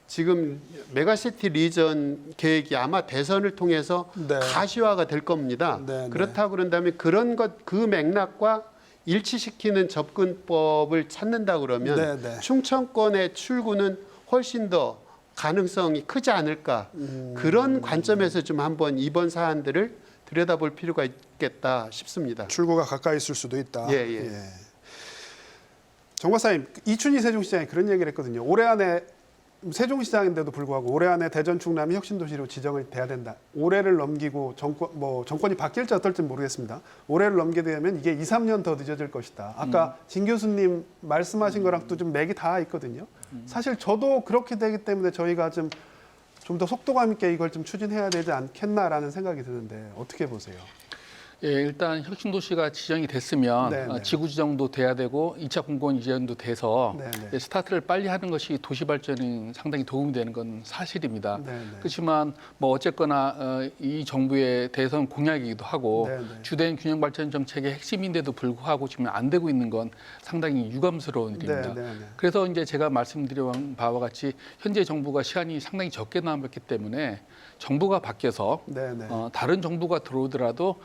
지금 메가시티 리전 계획이 아마 대선을 통해서 네. 가시화가 될 겁니다. 네, 네. 그렇다고 그런다면 그 맥락과 일치시키는 접근법을 찾는다 그러면 네, 네. 충청권의 출구는 훨씬 더 가능성이 크지 않을까. 그런 관점에서 좀 한번 이번 사안들을 들여다볼 필요가 있겠다 싶습니다. 출구가 가까이 있을 수도 있다. 예. 정 박사님, 이춘희 세종시장이 그런 얘기를 했거든요. 올해 안에 세종시장인데도 불구하고 올해 안에 대전 충남이 혁신도시로 지정이 돼야 된다. 올해를 넘기고 정권이 바뀔지 어떨지 모르겠습니다. 올해를 넘게 되면 이게 2, 3년 더 늦어질 것이다. 아까 진 교수님 말씀하신 거랑 또 좀 맥이 다 있거든요. 사실 저도 그렇게 되기 때문에 저희가 좀 더 속도감 있게 이걸 좀 추진해야 되지 않겠나라는 생각이 드는데 어떻게 보세요? 예, 일단 혁신도시가 지정이 됐으면 네네. 지구 지정도 돼야 되고 2차 공공 이전도 돼서 네네. 스타트를 빨리 하는 것이 도시 발전에 상당히 도움이 되는 건 사실입니다. 네네. 그렇지만 뭐 어쨌거나 이 정부의 대선 공약이기도 하고 네네. 주된 균형 발전 정책의 핵심인데도 불구하고 지금 안 되고 있는 건 상당히 유감스러운 일입니다. 네네. 그래서 이제 제가 말씀드린 바와 같이 현재 정부가 시간이 상당히 적게 남았기 때문에 정부가 바뀌어서 네네. 다른 정부가 들어오더라도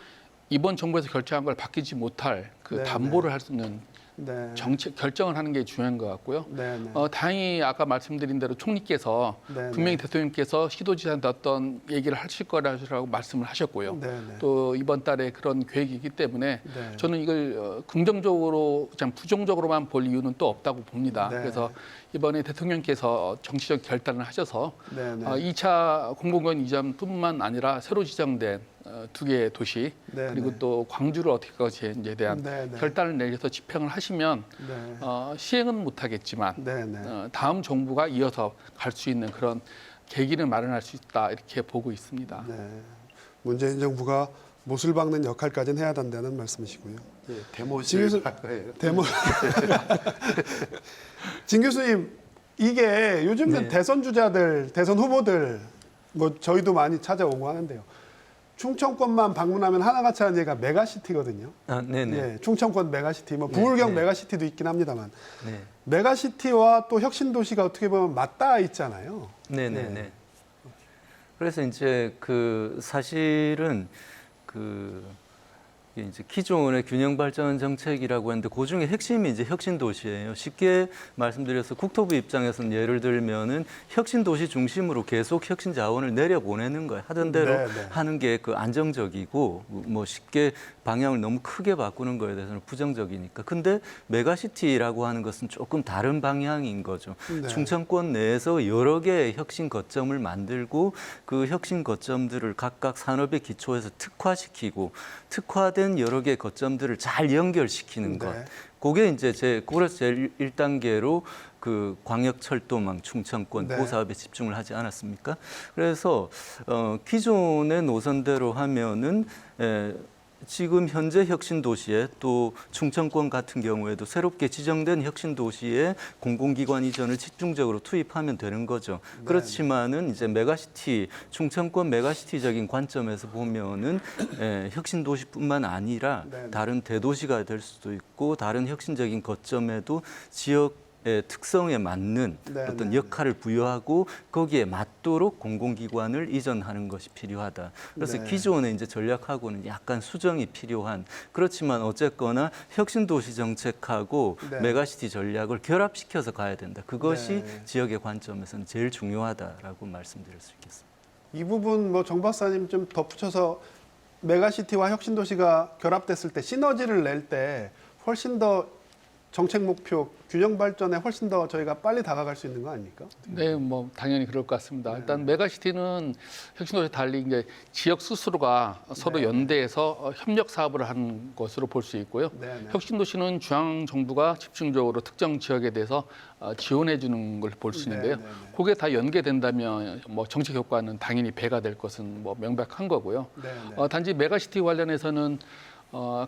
이번 정부에서 결정한 걸 바뀌지 못할 그 네네. 담보를 할 수 있는 네. 정책 결정을 하는 게 중요한 것 같고요. 네, 네. 다행히 아까 말씀드린 대로 총리께서 네, 분명히 네. 대통령께서 시도지사한테 어떤 얘기를 하실 거라고 말씀을 하셨고요. 네, 네. 또 이번 달에 그런 계획이기 때문에 네. 저는 이걸 긍정적으로 그냥 부정적으로만 볼 이유는 또 없다고 봅니다. 네. 그래서 이번에 대통령께서 정치적 결단을 하셔서 네, 네. 2차 공공연 이전뿐만 아니라 새로 지정된 2개의 도시 네, 그리고 네. 또 광주를 어떻게 할 것인지에 대한 네, 네. 결단을 내려서 집행을 하시면 네. 시행은 못하겠지만 네, 네. 다음 정부가 이어서 갈 수 있는 그런 계기를 마련할 수 있다 이렇게 보고 있습니다. 네. 문재인 정부가 못을 박는 역할까지는 해야 된다는 말씀이시고요. 예, 진 대모실 교수- 할 거예요. 대모 진 교수님 이게 요즘은 네. 대선 주자들, 대선 후보들 뭐 저희도 많이 찾아오고 하는데요. 충청권만 방문하면 하나같이 하는 얘기가 메가시티거든요. 네네. 예, 충청권 메가시티, 뭐 부울경 네. 메가시티도 있긴 합니다만 네. 메가시티와 또 혁신도시가 어떻게 보면 맞닿아 있잖아요. 네네네. 그래서 이제 그 사실은 그 이게 이제 기존의 균형 발전 정책이라고 했는데 그 중에 핵심이 이제 혁신 도시예요. 쉽게 말씀드려서 국토부 입장에서는 예를 들면은 혁신 도시 중심으로 계속 혁신 자원을 내려 보내는 거예요. 하던 대로 네, 네. 하는 게 그 안정적이고 뭐 쉽게 방향을 너무 크게 바꾸는 거에 대해서는 부정적이니까. 근데 메가시티라고 하는 것은 조금 다른 방향인 거죠. 네. 충청권 내에서 여러 개의 혁신 거점을 만들고 그 혁신 거점들을 각각 산업의 기초에서 특화시키고 특화된 여러 개의 거점들을 잘 연결시키는 것. 네. 그게 이제 그래서 제일 1단계로 그 광역철도망 충청권 네. 그 사업에 집중을 하지 않았습니까? 그래서 기존의 노선대로 하면은 지금 현재 혁신 도시에 또 충청권 같은 경우에도 새롭게 지정된 혁신 도시에 공공기관 이전을 집중적으로 투입하면 되는 거죠. 네. 그렇지만은 이제 메가시티 충청권 메가시티적인 관점에서 보면은 혁신 도시뿐만 아니라 네, 네. 다른 대도시가 될 수도 있고 다른 혁신적인 거점에도 지역 특성에 맞는 네, 어떤 네. 역할을 부여하고 거기에 맞도록 공공기관을 이전하는 것이 필요하다. 그래서 네. 기존의 이제 전략하고는 약간 수정이 필요한 그렇지만 어쨌거나 혁신도시 정책하고 네. 메가시티 전략을 결합시켜서 가야 된다. 그것이 네. 지역의 관점에서는 제일 중요하다라고 말씀드릴 수 있겠습니다. 이 부분 뭐 정 박사님 좀 덧붙여서 메가시티와 혁신도시가 결합됐을 때 시너지를 낼 때 훨씬 더 정책 목표 균형 발전에 훨씬 더 저희가 빨리 다가갈 수 있는 거 아닙니까? 네, 뭐 당연히 그럴 것 같습니다. 일단 메가시티는 혁신도시 달리 이제 지역 스스로가 서로 연대해서 협력 사업을 하는 것으로 볼 수 있고요. 네, 네. 혁신도시는 중앙 정부가 집중적으로 특정 지역에 대해서 지원해 주는 걸 볼 수 네, 있는데요. 네, 네. 그게 다 연계된다면 뭐 정책 효과는 당연히 배가 될 것은 뭐 명백한 거고요. 네, 네. 단지 메가시티 관련해서는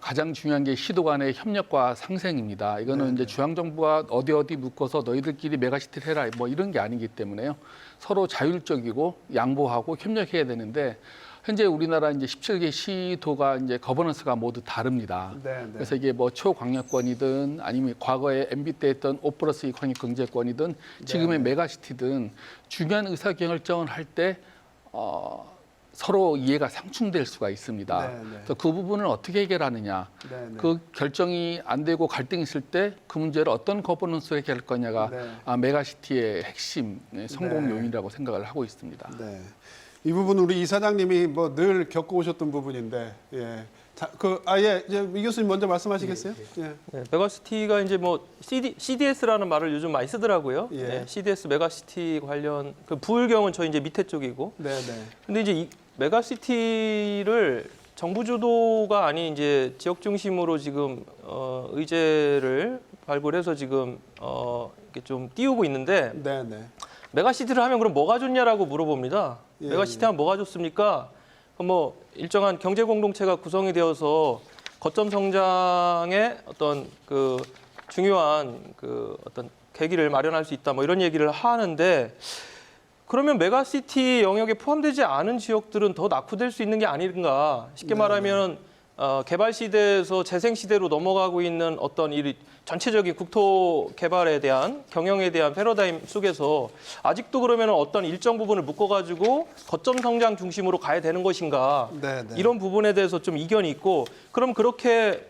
가장 중요한 게 시도 간의 협력과 상생입니다. 이거는 이제 중앙 정부가 어디 묶어서 너희들끼리 메가시티를 해라 뭐 이런 게 아니기 때문에요. 서로 자율적이고 양보하고 협력해야 되는데 현재 우리나라 이제 17개 시도가 이제 거버넌스가 모두 다릅니다. 네, 네. 그래서 이게 뭐 초광역권이든 아니면 과거에 MB 때 했던 5+2 광역경제권이든 지금의 메가시티든 중요한 의사결정을 할 때 서로 이해가 상충될 수가 있습니다. 네, 네. 그래서 그 부분을 어떻게 해결하느냐. 네, 네. 그 결정이 안 되고 갈등이 있을 때 그 문제를 어떤 거버넌스로 해결할 거냐가 네. 메가시티의 핵심 성공 네. 요인이라고 생각을 하고 있습니다. 네. 이 부분 우리 이사장님이 뭐 늘 겪어오셨던 부분인데, 예. 자, 이 교수님 먼저 말씀하시겠어요? 예. 네, 메가시티가 이제 뭐 CDS라는 말을 요즘 많이 쓰더라고요. 예. 네, CDS 메가시티 관련 그 부울경은 저희 이제 밑에 쪽이고. 네, 네. 근데 이제 이 메가시티를 정부 주도가 아닌 이제 지역 중심으로 지금 의제를 발굴해서 지금 이렇게 좀 띄우고 있는데 네, 네. 메가시티를 하면 그럼 뭐가 좋냐라고 물어봅니다. 예, 메가시티 하면 뭐가 좋습니까? 뭐 일정한 경제 공동체가 구성이 되어서 거점 성장의 어떤 그 중요한 그 어떤 계기를 마련할 수 있다. 뭐 이런 얘기를 하는데 그러면 메가시티 영역에 포함되지 않은 지역들은 더 낙후될 수 있는 게 아닌가. 쉽게 말하면 개발 시대에서 재생 시대로 넘어가고 있는 어떤 이 전체적인 국토 개발에 대한 경영에 대한 패러다임 속에서 아직도 그러면 어떤 일정 부분을 묶어가지고 거점 성장 중심으로 가야 되는 것인가. 네, 네. 이런 부분에 대해서 좀 이견이 있고 그럼 그렇게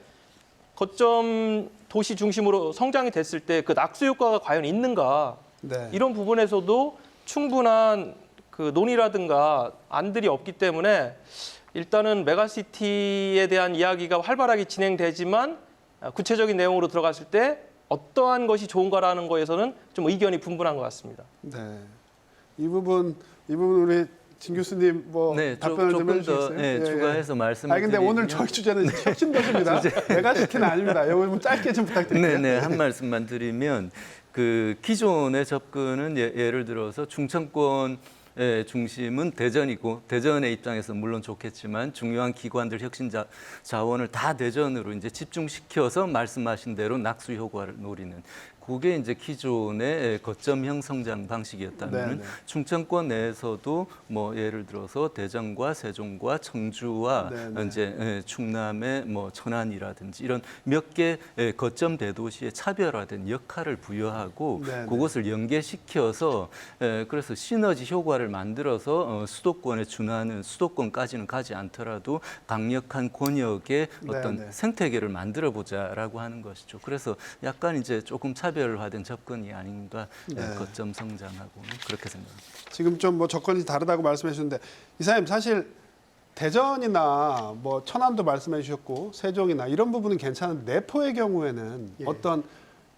거점 도시 중심으로 성장이 됐을 때 그 낙수 효과가 과연 있는가 네. 이런 부분에서도 충분한 그 논의라든가 안들이 없기 때문에 일단은 메가시티에 대한 이야기가 활발하게 진행되지만 구체적인 내용으로 들어갔을 때 어떠한 것이 좋은가라는 거에서는 좀 의견이 분분한 것 같습니다. 네. 이 부분 우리 진 교수님 뭐 네, 답변을 좀 조금 더 해주시겠어요? 네, 추가해서 말씀을 근데 오늘 저희 주제는 혁신도시입니다. 메가시티는 아닙니다. 이거 좀 짧게 좀 부탁드릴게요. 네, 한 말씀만 드리면 그 기존의 접근은 예를 들어서 충청권의 중심은 대전이고 대전의 입장에서 물론 좋겠지만 중요한 기관들 혁신 자원을 다 대전으로 이제 집중시켜서 말씀하신 대로 낙수 효과를 노리는 그게 이제 기존의 거점형 성장 방식이었다면 네, 네. 충청권 내에서도 뭐 예를 들어서 대전과 세종과 청주와 네, 네. 이제 충남의 뭐 천안이라든지 이런 몇 개 거점 대도시의 차별화된 역할을 부여하고 네, 네. 그것을 연계시켜서 그래서 시너지 효과를 만들어서 수도권에 준하는 수도권까지는 가지 않더라도 강력한 권역의 어떤 네, 네. 생태계를 만들어 보자라고 하는 것이죠. 그래서 약간 이제 조금 차별화된 접근이 아닌가 네. 거점 성장하고는 그렇게 생각합니다. 지금 좀 뭐 조건이 다르다고 말씀해 주셨는데 이사님 사실 대전이나 뭐 천안도 말씀해 주셨고 세종이나 이런 부분은 괜찮은데 내포의 경우에는 예. 어떤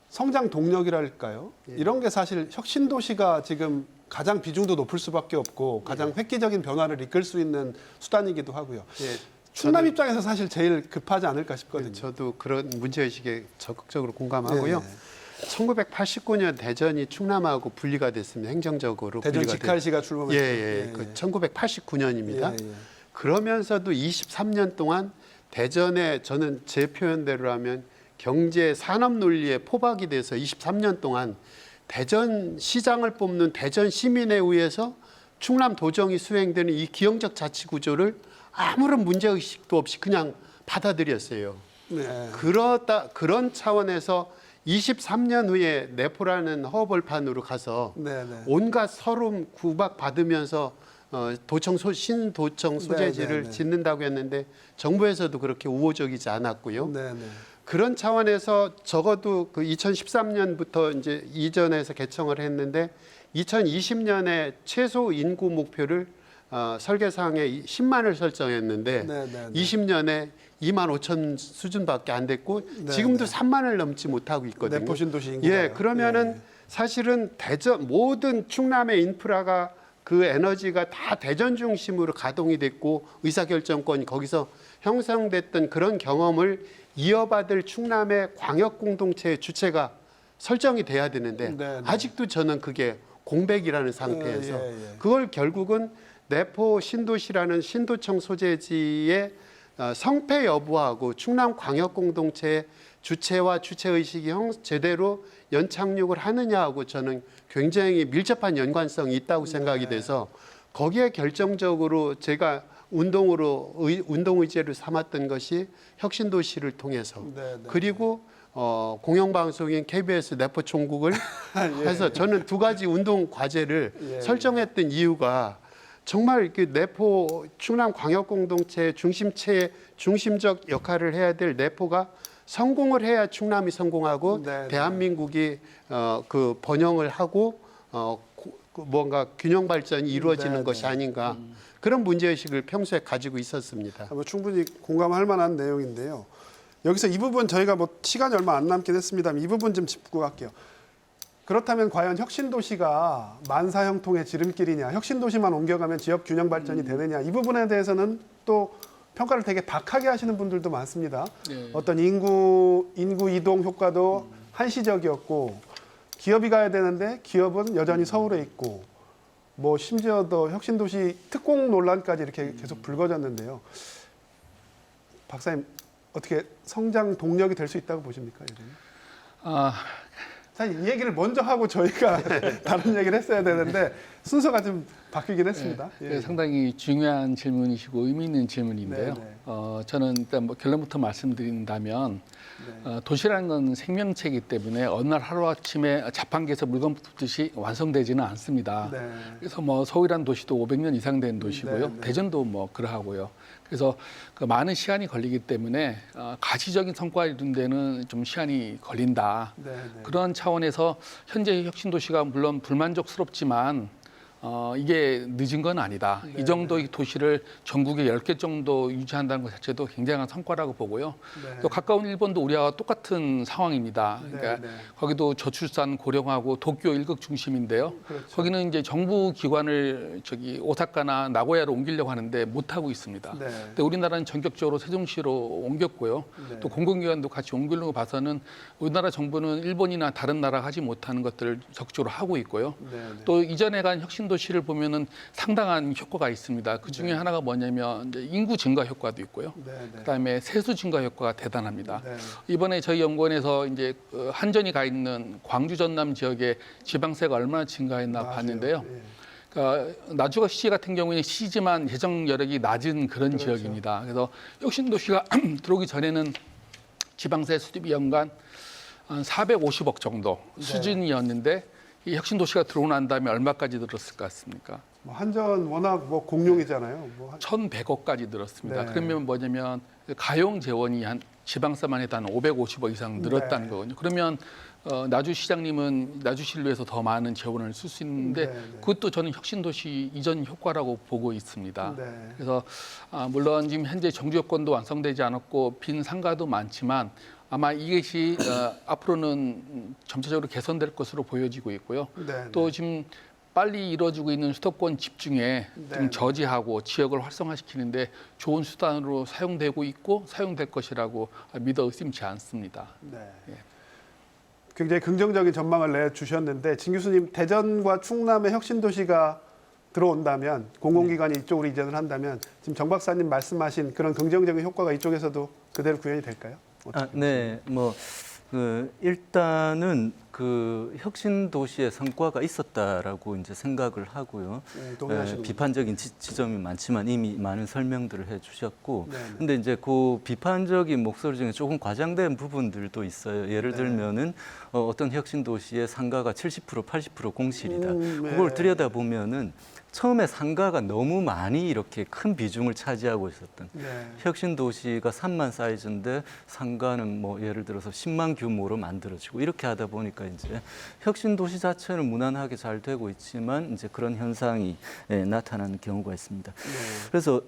성장 동력이랄까요? 이런 게 사실 혁신도시가 지금 가장 비중도 높을 수밖에 없고 가장 획기적인 변화를 이끌 수 있는 수단이기도 하고요. 예, 충남 입장에서 사실 제일 급하지 않을까 싶거든요. 저도 그런 문제의식에 적극적으로 공감하고요. 네. 1989년 대전이 충남하고 분리가 됐습니다. 행정적으로 대전 분리가 직할시가 출범했죠. 예. 그 1989년입니다. 예. 그러면서도 23년 동안 대전에 저는 제 표현대로 하면 경제 산업 논리에 포박이 돼서 23년 동안 대전 시장을 뽑는 대전 시민에 의해서 충남 도정이 수행되는 이 기형적 자치 구조를 아무런 문제 의식도 없이 그냥 받아들였어요. 네. 그런 차원에서 23년 후에 내포라는 허벌판으로 가서 네, 네. 온갖 서름 구박 받으면서 신도청 소재지를 네. 짓는다고 했는데 정부에서도 그렇게 우호적이지 않았고요. 네, 네. 그런 차원에서 적어도 그 2013년부터 이제 이전에서 개청을 했는데 2020년에 최소 인구 목표를 설계상에 10만을 설정했는데 네, 네, 네. 20년에 2만 5천 수준밖에 안 됐고 네, 지금도 네. 3만을 넘지 못하고 있거든요. 내포 신도시 인구가요. 예, 그러면은 사실은 대전 모든 충남의 인프라가 그 에너지가 다 대전 중심으로 가동이 됐고 의사결정권이 거기서 형성됐던 그런 경험을 이어받을 충남의 광역 공동체의 주체가 설정이 돼야 되는데 네, 네. 아직도 저는 그게 공백이라는 상태에서 예, 예. 그걸 결국은 내포 신도시라는 신도청 소재지의 성패 여부하고 충남 광역 공동체의 주체와 주체 의식이 제대로 연착륙을 하느냐하고 저는 굉장히 밀접한 연관성이 있다고 생각이 돼서 거기에 결정적으로 제가 운동 의제를 삼았던 것이 혁신도시를 통해서 네, 네. 그리고 공영방송인 KBS 내포 총국을 해서 저는 두 가지 운동 과제를 예, 설정했던 이유가 정말 그 내포 충남 광역 공동체 중심적 역할을 해야 될 내포가 성공을 해야 충남이 성공하고 네, 대한민국이 그 번영을 하고 뭔가 균형 발전이 이루어지는 네, 것이 네. 아닌가 그런 문제의식을 평소에 가지고 있었습니다. 뭐 충분히 공감할 만한 내용인데요. 여기서 이 부분 저희가 뭐 시간이 얼마 안 남긴 했습니다만 이 부분 좀 짚고 갈게요. 그렇다면 과연 혁신도시가 만사형통의 지름길이냐, 혁신도시만 옮겨가면 지역 균형 발전이 되느냐 이 부분에 대해서는 또 평가를 되게 박하게 하시는 분들도 많습니다. 네. 어떤 인구 이동 효과도 한시적이었고 기업이 가야 되는데 기업은 여전히 서울에 있고 뭐 심지어 더 혁신도시 특공 논란까지 이렇게 계속 불거졌는데요. 박사님 어떻게 성장 동력이 될 수 있다고 보십니까? 여전히? 사실 이 얘기를 먼저 하고 저희가 다른 얘기를 했어야 되는데 순서가 좀 바뀌긴 했습니다. 네, 상당히 중요한 질문이시고 의미 있는 질문인데요. 네, 네. 저는 일단 뭐 결론부터 말씀드린다면 도시라는 건 생명체이기 때문에 어느 날 하루아침에 자판기에서 물건 붙듯이 완성되지는 않습니다. 네. 그래서 뭐 서울이라는 도시도 500년 이상 된 도시고요. 네, 네. 대전도 뭐 그러하고요. 그래서 그 많은 시간이 걸리기 때문에 가시적인 성과를 이룬 데는 좀 시간이 걸린다. 네, 네. 그런 차원에서 현재 혁신도시가 물론 불만족스럽지만 이게 늦은 건 아니다. 네, 이 정도의 도시를 전국에 10개 정도 유지한다는 것 자체도 굉장한 성과라고 보고요. 네. 또 가까운 일본도 우리와 똑같은 상황입니다. 그러니까 네, 네. 거기도 저출산 고령화고 도쿄 일극 중심인데요. 그렇죠. 거기는 이제 정부 기관을 오사카나 나고야로 옮기려고 하는데 못 하고 있습니다. 네. 근데 우리나라는 전격적으로 세종시로 옮겼고요. 네. 또 공공기관도 같이 옮기려고 봐서는 우리나라 정부는 일본이나 다른 나라가 하지 못하는 것들을 적극적으로 하고 있고요. 네, 네. 또 이전에 간 혁신도시를 보면은 상당한 효과가 있습니다. 그 중에 하나가 뭐냐면 이제 인구 증가 효과도 있고요. 네, 네. 그다음에 세수 증가 효과가 대단합니다. 네. 이번에 저희 연구원에서 이제 한전이 가 있는 광주 전남 지역에 지방세가 얼마나 증가했나 맞아요. 봤는데요. 예. 그러니까 나주가 시 같은 경우에는 시지만 재정 여력이 낮은 그런 그렇죠. 지역입니다. 그래서 혁신도시가 들어오기 전에는 지방세 수입이 연간 한 450억 정도 네. 수준이었는데 이 혁신도시가 들어오고 난 다음에 얼마까지 늘었을 것 같습니까? 뭐 한전 워낙 뭐 공룡이잖아요. 뭐 1,100억까지 늘었습니다. 네. 그러면 뭐냐면 가용 재원이 한 지방세만 해도 한 550억 이상 늘었다는 네. 거거든요. 그러면 나주시장님은 나주시를 위해서 더 많은 재원을 쓸 수 있는데 네, 네. 그것도 저는 혁신도시 이전 효과라고 보고 있습니다. 네. 그래서 물론 지금 현재 정주 여건도 완성되지 않았고 빈 상가도 많지만 아마 이것이 앞으로는 점차적으로 개선될 것으로 보여지고 있고요. 네, 또 지금 빨리 이루어지고 있는 수도권 집중에 네, 좀 저지하고 지역을 활성화시키는데 좋은 수단으로 사용되고 있고 사용될 것이라고 믿어 의심치 않습니다. 네. 예. 굉장히 긍정적인 전망을 내주셨는데 진 교수님 대전과 충남의 혁신도시가 들어온다면 공공기관이 이쪽으로 이전을 한다면 지금 정 박사님 말씀하신 그런 긍정적인 효과가 이쪽에서도 그대로 구현이 될까요? 네, 일단은 혁신 도시의 성과가 있었다라고 이제 생각을 하고요. 동의하시는 비판적인 지점이 많지만 이미 많은 설명들을 해주셨고, 네, 네. 근데 이제 그 비판적인 목소리 중에 조금 과장된 부분들도 있어요. 예를 네. 들면은 어떤 혁신 도시의 상가가 70%, 80% 공실이다. 네. 그걸 들여다 보면은 처음에 상가가 너무 많이 이렇게 큰 비중을 차지하고 있었던. 네. 혁신 도시가 3만 사이즈인데 상가는 뭐 예를 들어서 10만 규모로 만들어지고 이렇게 하다 보니까 이제 혁신 도시 자체는 무난하게 잘 되고 있지만 이제 그런 현상이 나타나는 경우가 있습니다. 네. 그래서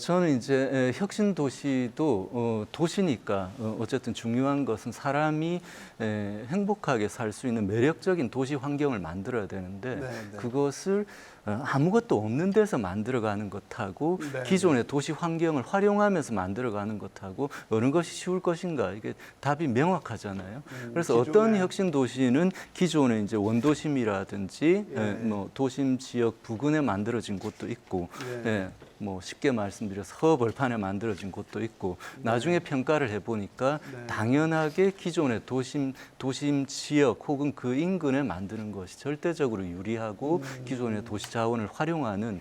저는 이제 혁신 도시도 도시니까 어쨌든 중요한 것은 사람이 행복하게 살 수 있는 매력적인 도시 환경을 만들어야 되는데 네, 네. 그것을 아무것도 없는 데서 만들어가는 것하고 네, 기존의 도시 환경을 활용하면서 만들어가는 것하고 어느 것이 쉬울 것인가 이게 답이 명확하잖아요. 그래서 어떤 혁신 도시는 기존의 이제 원도심이라든지 예. 뭐 도심 지역 부근에 만들어진 곳도 있고 예. 예, 뭐 쉽게 말씀드려서 허벌판에 만들어진 곳도 있고 나중에 평가를 해보니까 네. 당연하게 기존의 도심 지역 혹은 그 인근에 만드는 것이 절대적으로 유리하고 기존의 도시 자원을 활용하는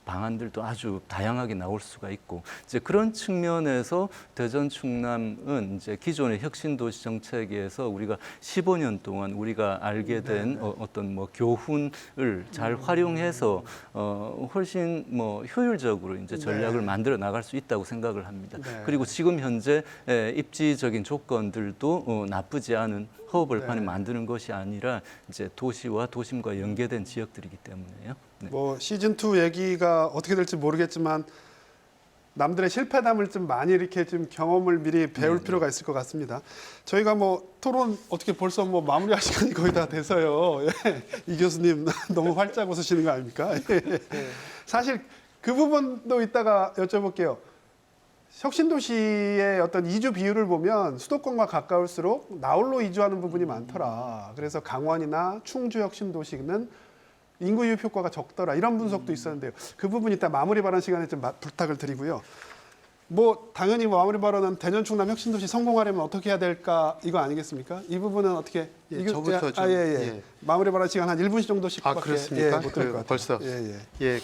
방안들도 아주 다양하게 나올 수가 있고 이제 그런 측면에서 대전 충남은 이제 기존의 혁신도시 정책에서 우리가 15년 동안 우리가 알게 된 어떤 뭐 교훈을 잘 활용해서 훨씬 뭐 효율적으로 이제 전략을 만들어 나갈 수 있다고 생각을 합니다. 네. 그리고 지금 현재 입지적인 조건들도 나쁘지 않은 허벌판에 네. 만드는 것이 아니라 이제 도시와 도심과 연계된 지역들이기 때문에요. 네. 뭐 시즌 2 얘기가 어떻게 될지 모르겠지만 남들의 실패담을 좀 많이 이렇게 좀 경험을 미리 배울 필요가 있을 것 같습니다. 저희가 뭐 토론 어떻게 벌써 뭐 마무리할 시간이 거의 다 돼서요. 예. 이 교수님 너무 활짝 웃으시는 거 아닙니까? 예. 사실 그 부분도 이따가 여쭤볼게요. 혁신도시의 어떤 이주 비율을 보면 수도권과 가까울수록 나홀로 이주하는 부분이 많더라. 그래서 강원이나 충주 혁신도시는 인구 유입 효과가 적더라. 이런 분석도 있었는데요. 그 부분 이따 마무리 발언 시간에 좀 부탁을 드리고요. 뭐 당연히 마무리 발언은 대전 충남 혁신도시 성공하려면 어떻게 해야 될까 이거 아니겠습니까? 이 부분은 어떻게? 예, 저부터 좀, 예. 마무리 발언 시간 한 1분 정도씩밖에 그렇습니까? 못 드릴 것 같아요. 벌써 예. 예,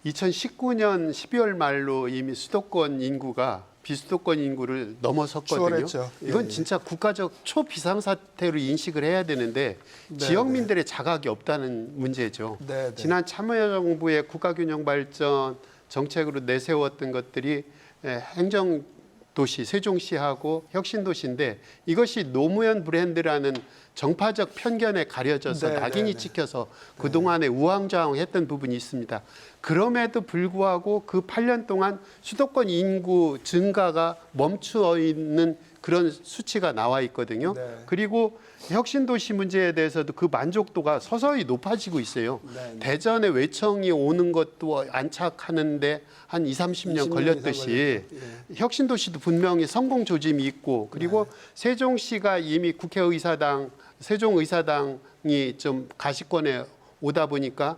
2019년 12월 말로 이미 수도권 인구가 비수도권 인구를 넘어섰거든요. 추월했죠. 예, 이건 예. 진짜 국가적 초비상사태로 인식을 해야 되는데 네, 지역민들의 자각이 없다는 문제죠. 네. 지난 참여정부의 국가균형발전 정책으로 내세웠던 것들이 행정도시 세종시하고 혁신도시인데 이것이 노무현 브랜드라는 정파적 편견에 가려져서 네, 낙인이 네, 네. 찍혀서 그동안에 우왕좌왕했던 부분이 있습니다. 그럼에도 불구하고 그 8년 동안 수도권 인구 증가가 멈추어 있는 그런 수치가 나와 있거든요. 네. 그리고 혁신도시 문제에 대해서도 그 만족도가 서서히 높아지고 있어요. 네, 네. 대전에 외청이 오는 것도 안착하는데 한 20-30년 20년 걸렸듯이 이상 혁신도시도 분명히 성공 조짐이 있고 그리고 네. 세종시가 이미 국회의사당, 세종의사당이 좀 가시권에 오다 보니까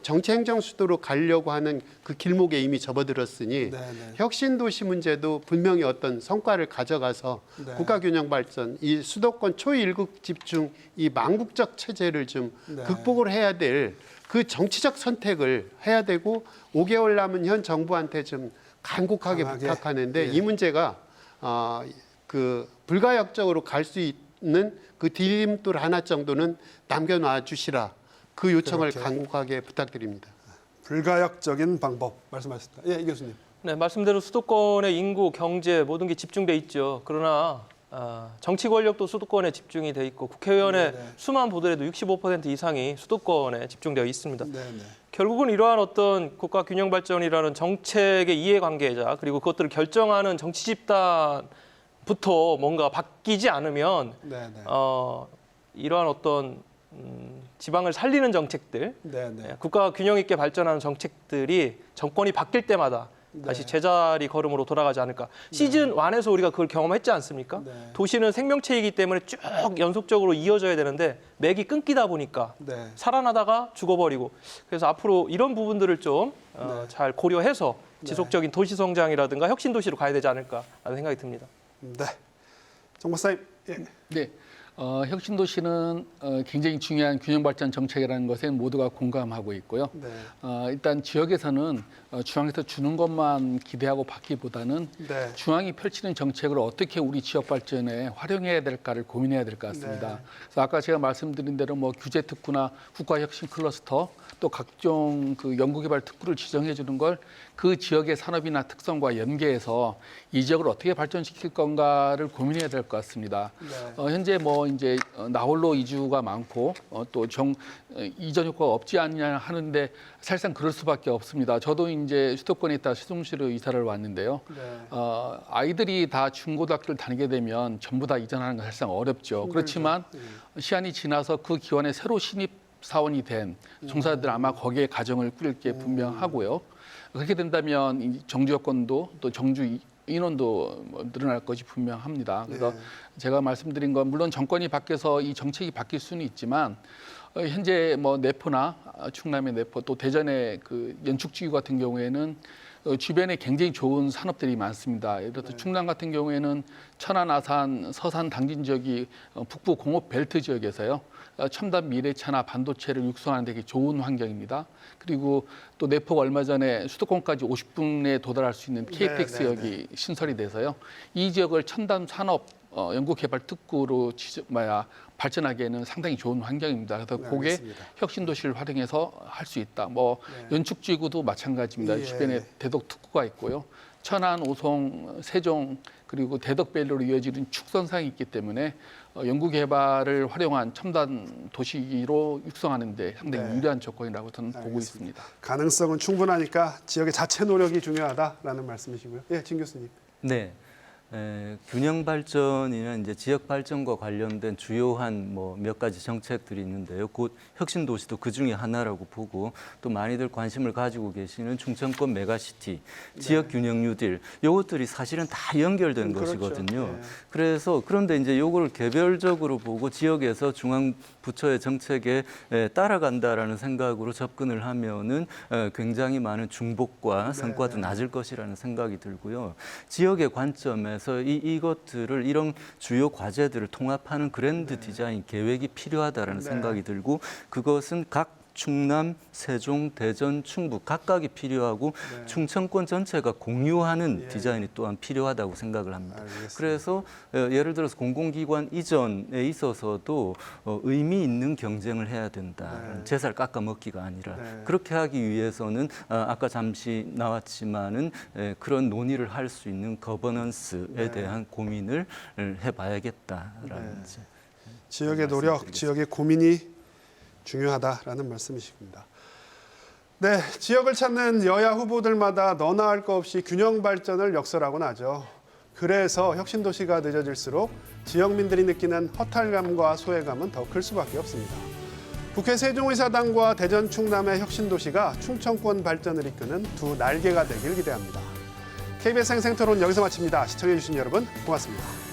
정치 행정 수도로 가려고 하는 그 길목에 이미 접어들었으니 네, 네. 혁신도시 문제도 분명히 어떤 성과를 가져가서 네. 국가균형 발전, 이 수도권 초일국 집중, 이 망국적 체제를 좀 네. 극복을 해야 될 그 정치적 선택을 해야 되고 5개월 남은 현 정부한테 좀 간곡하게 강하게. 부탁하는데 예. 이 문제가 그 불가역적으로 갈 수 있는 그 디딤돌 하나 정도는 남겨놔 주시라. 그 요청을 그렇게. 간곡하게 부탁드립니다. 불가역적인 방법 말씀하셨습니다. 예, 이 교수님. 네, 말씀대로 수도권의 인구, 경제 모든 게 집중돼 있죠. 그러나 정치 권력도 수도권에 집중이 돼 있고 국회의원의 네네. 수만 보더라도 65% 이상이 수도권에 집중되어 있습니다. 네, 네. 결국은 이러한 어떤 국가 균형 발전이라는 정책의 이해관계자 그리고 그것들을 결정하는 정치 집단부터 뭔가 바뀌지 않으면 네, 네. 이러한 어떤 지방을 살리는 정책들, 네, 네. 국가 균형 있게 발전하는 정책들이 정권이 바뀔 때마다 다시 제자리 걸음으로 돌아가지 않을까. 시즌 1에서 우리가 그걸 경험했지 않습니까? 네. 도시는 생명체이기 때문에 쭉 연속적으로 이어져야 되는데 맥이 끊기다 보니까 네. 살아나다가 죽어버리고 그래서 앞으로 이런 부분들을 좀 잘 고려해서 지속적인 도시 성장이라든가 혁신 도시로 가야 되지 않을까라는 생각이 듭니다. 네. 정 박사님. 예. 네, 혁신도시는 굉장히 중요한 균형발전 정책이라는 것에 모두가 공감하고 있고요. 네. 일단 지역에서는 중앙에서 주는 것만 기대하고 받기보다는 네. 중앙이 펼치는 정책을 어떻게 우리 지역 발전에 활용해야 될까를 고민해야 될 것 같습니다. 네. 그래서 아까 제가 말씀드린 대로 뭐 규제 특구나 국가혁신 클러스터 또 각종 그 연구개발 특구를 지정해 주는 걸 그 지역의 산업이나 특성과 연계해서 이 지역을 어떻게 발전시킬 건가를 고민해야 될 것 같습니다. 네. 현재 뭐 이제 나홀로 이주가 많고 또 이전 효과가 없지 않냐 하는데 사실상 그럴 수밖에 없습니다. 저도 이제 수도권에 있다 세종시로 이사를 왔는데요. 네. 아이들이 다 중고등학교를 다니게 되면 전부 다 이전하는 건 사실상 어렵죠. 그렇지만 시간이 지나서 그 기관에 새로 신입 사원이 된 종사자들 아마 거기에 가정을 꾸릴 게 분명하고요. 그렇게 된다면 이 정주 여건도 또 정주 인원도 늘어날 것이 분명합니다. 그래서 네. 제가 말씀드린 건 물론 정권이 바뀌어서 이 정책이 바뀔 수는 있지만 현재 뭐 내포나 충남의 내포 또 대전의 그 연축지구 같은 경우에는 주변에 굉장히 좋은 산업들이 많습니다. 예를 들어서 충남 같은 경우에는 천안, 아산, 서산 당진 지역이 북부 공업 벨트 지역에서요. 첨단 미래차나 반도체를 육성하는 데 좋은 환경입니다. 그리고 또 내포가 얼마 전에 수도권까지 50분에 도달할 수 있는 KTX역이 신설이 돼서요. 이 지역을 첨단 산업 연구개발 특구로 발전하기에는 상당히 좋은 환경입니다. 그래서 네, 그게 알겠습니다. 혁신도시를 활용해서 할 수 있다. 뭐 연축지구도 마찬가지입니다. 예. 주변에 대덕 특구가 있고요. 천안, 오송, 세종 그리고 대덕밸리로 이어지는 축선상이 있기 때문에 연구개발을 활용한 첨단 도시로 육성하는 데 상당히 네. 유리한 조건이라고 저는 보고 알겠습니다. 있습니다. 가능성은 충분하니까 지역의 자체 노력이 중요하다라는 말씀이시고요. 예, 진 교수님. 네. 균형 발전이나 이제 지역 발전과 관련된 주요한 뭐 몇 가지 정책들이 있는데요. 곧 혁신 도시도 그 중에 하나라고 보고 또 많이들 관심을 가지고 계시는 충청권 메가시티, 지역 균형 뉴딜 요것들이 사실은 다 연결된 그렇죠. 것이거든요. 네. 그래서 그런데 이제 요걸 개별적으로 보고 지역에서 중앙 부처의 정책에 따라간다라는 생각으로 접근을 하면은 굉장히 많은 중복과 성과도 낮을 것이라는 생각이 들고요. 지역의 관점에서 이것들을 이런 주요 과제들을 통합하는 그랜드 디자인 계획이 필요하다라는 생각이 들고 그것은 각 충남, 세종, 대전, 충북 각각이 필요하고 충청권 전체가 공유하는 디자인이 또한 필요하다고 생각을 합니다. 알겠습니다. 그래서 예를 들어서 공공기관 이전에 있어서도 의미 있는 경쟁을 해야 된다. 재살 깎아먹기가 아니라 그렇게 하기 위해서는 아까 잠시 나왔지만은 그런 논의를 할 수 있는 거버넌스에 대한 고민을 해봐야겠다라는 이제 지역의 노력, 지역의 고민이 중요하다라는 말씀이십니다. 네, 지역을 찾는 여야 후보들마다 너나 할 거 없이 균형 발전을 역설하곤 하죠. 그래서 혁신도시가 늦어질수록 지역민들이 느끼는 허탈감과 소외감은 더 클 수밖에 없습니다. 국회 세종의사당과 대전 충남의 혁신도시가 충청권 발전을 이끄는 두 날개가 되길 기대합니다. KBS 생생토론 여기서 마칩니다. 시청해주신 여러분 고맙습니다.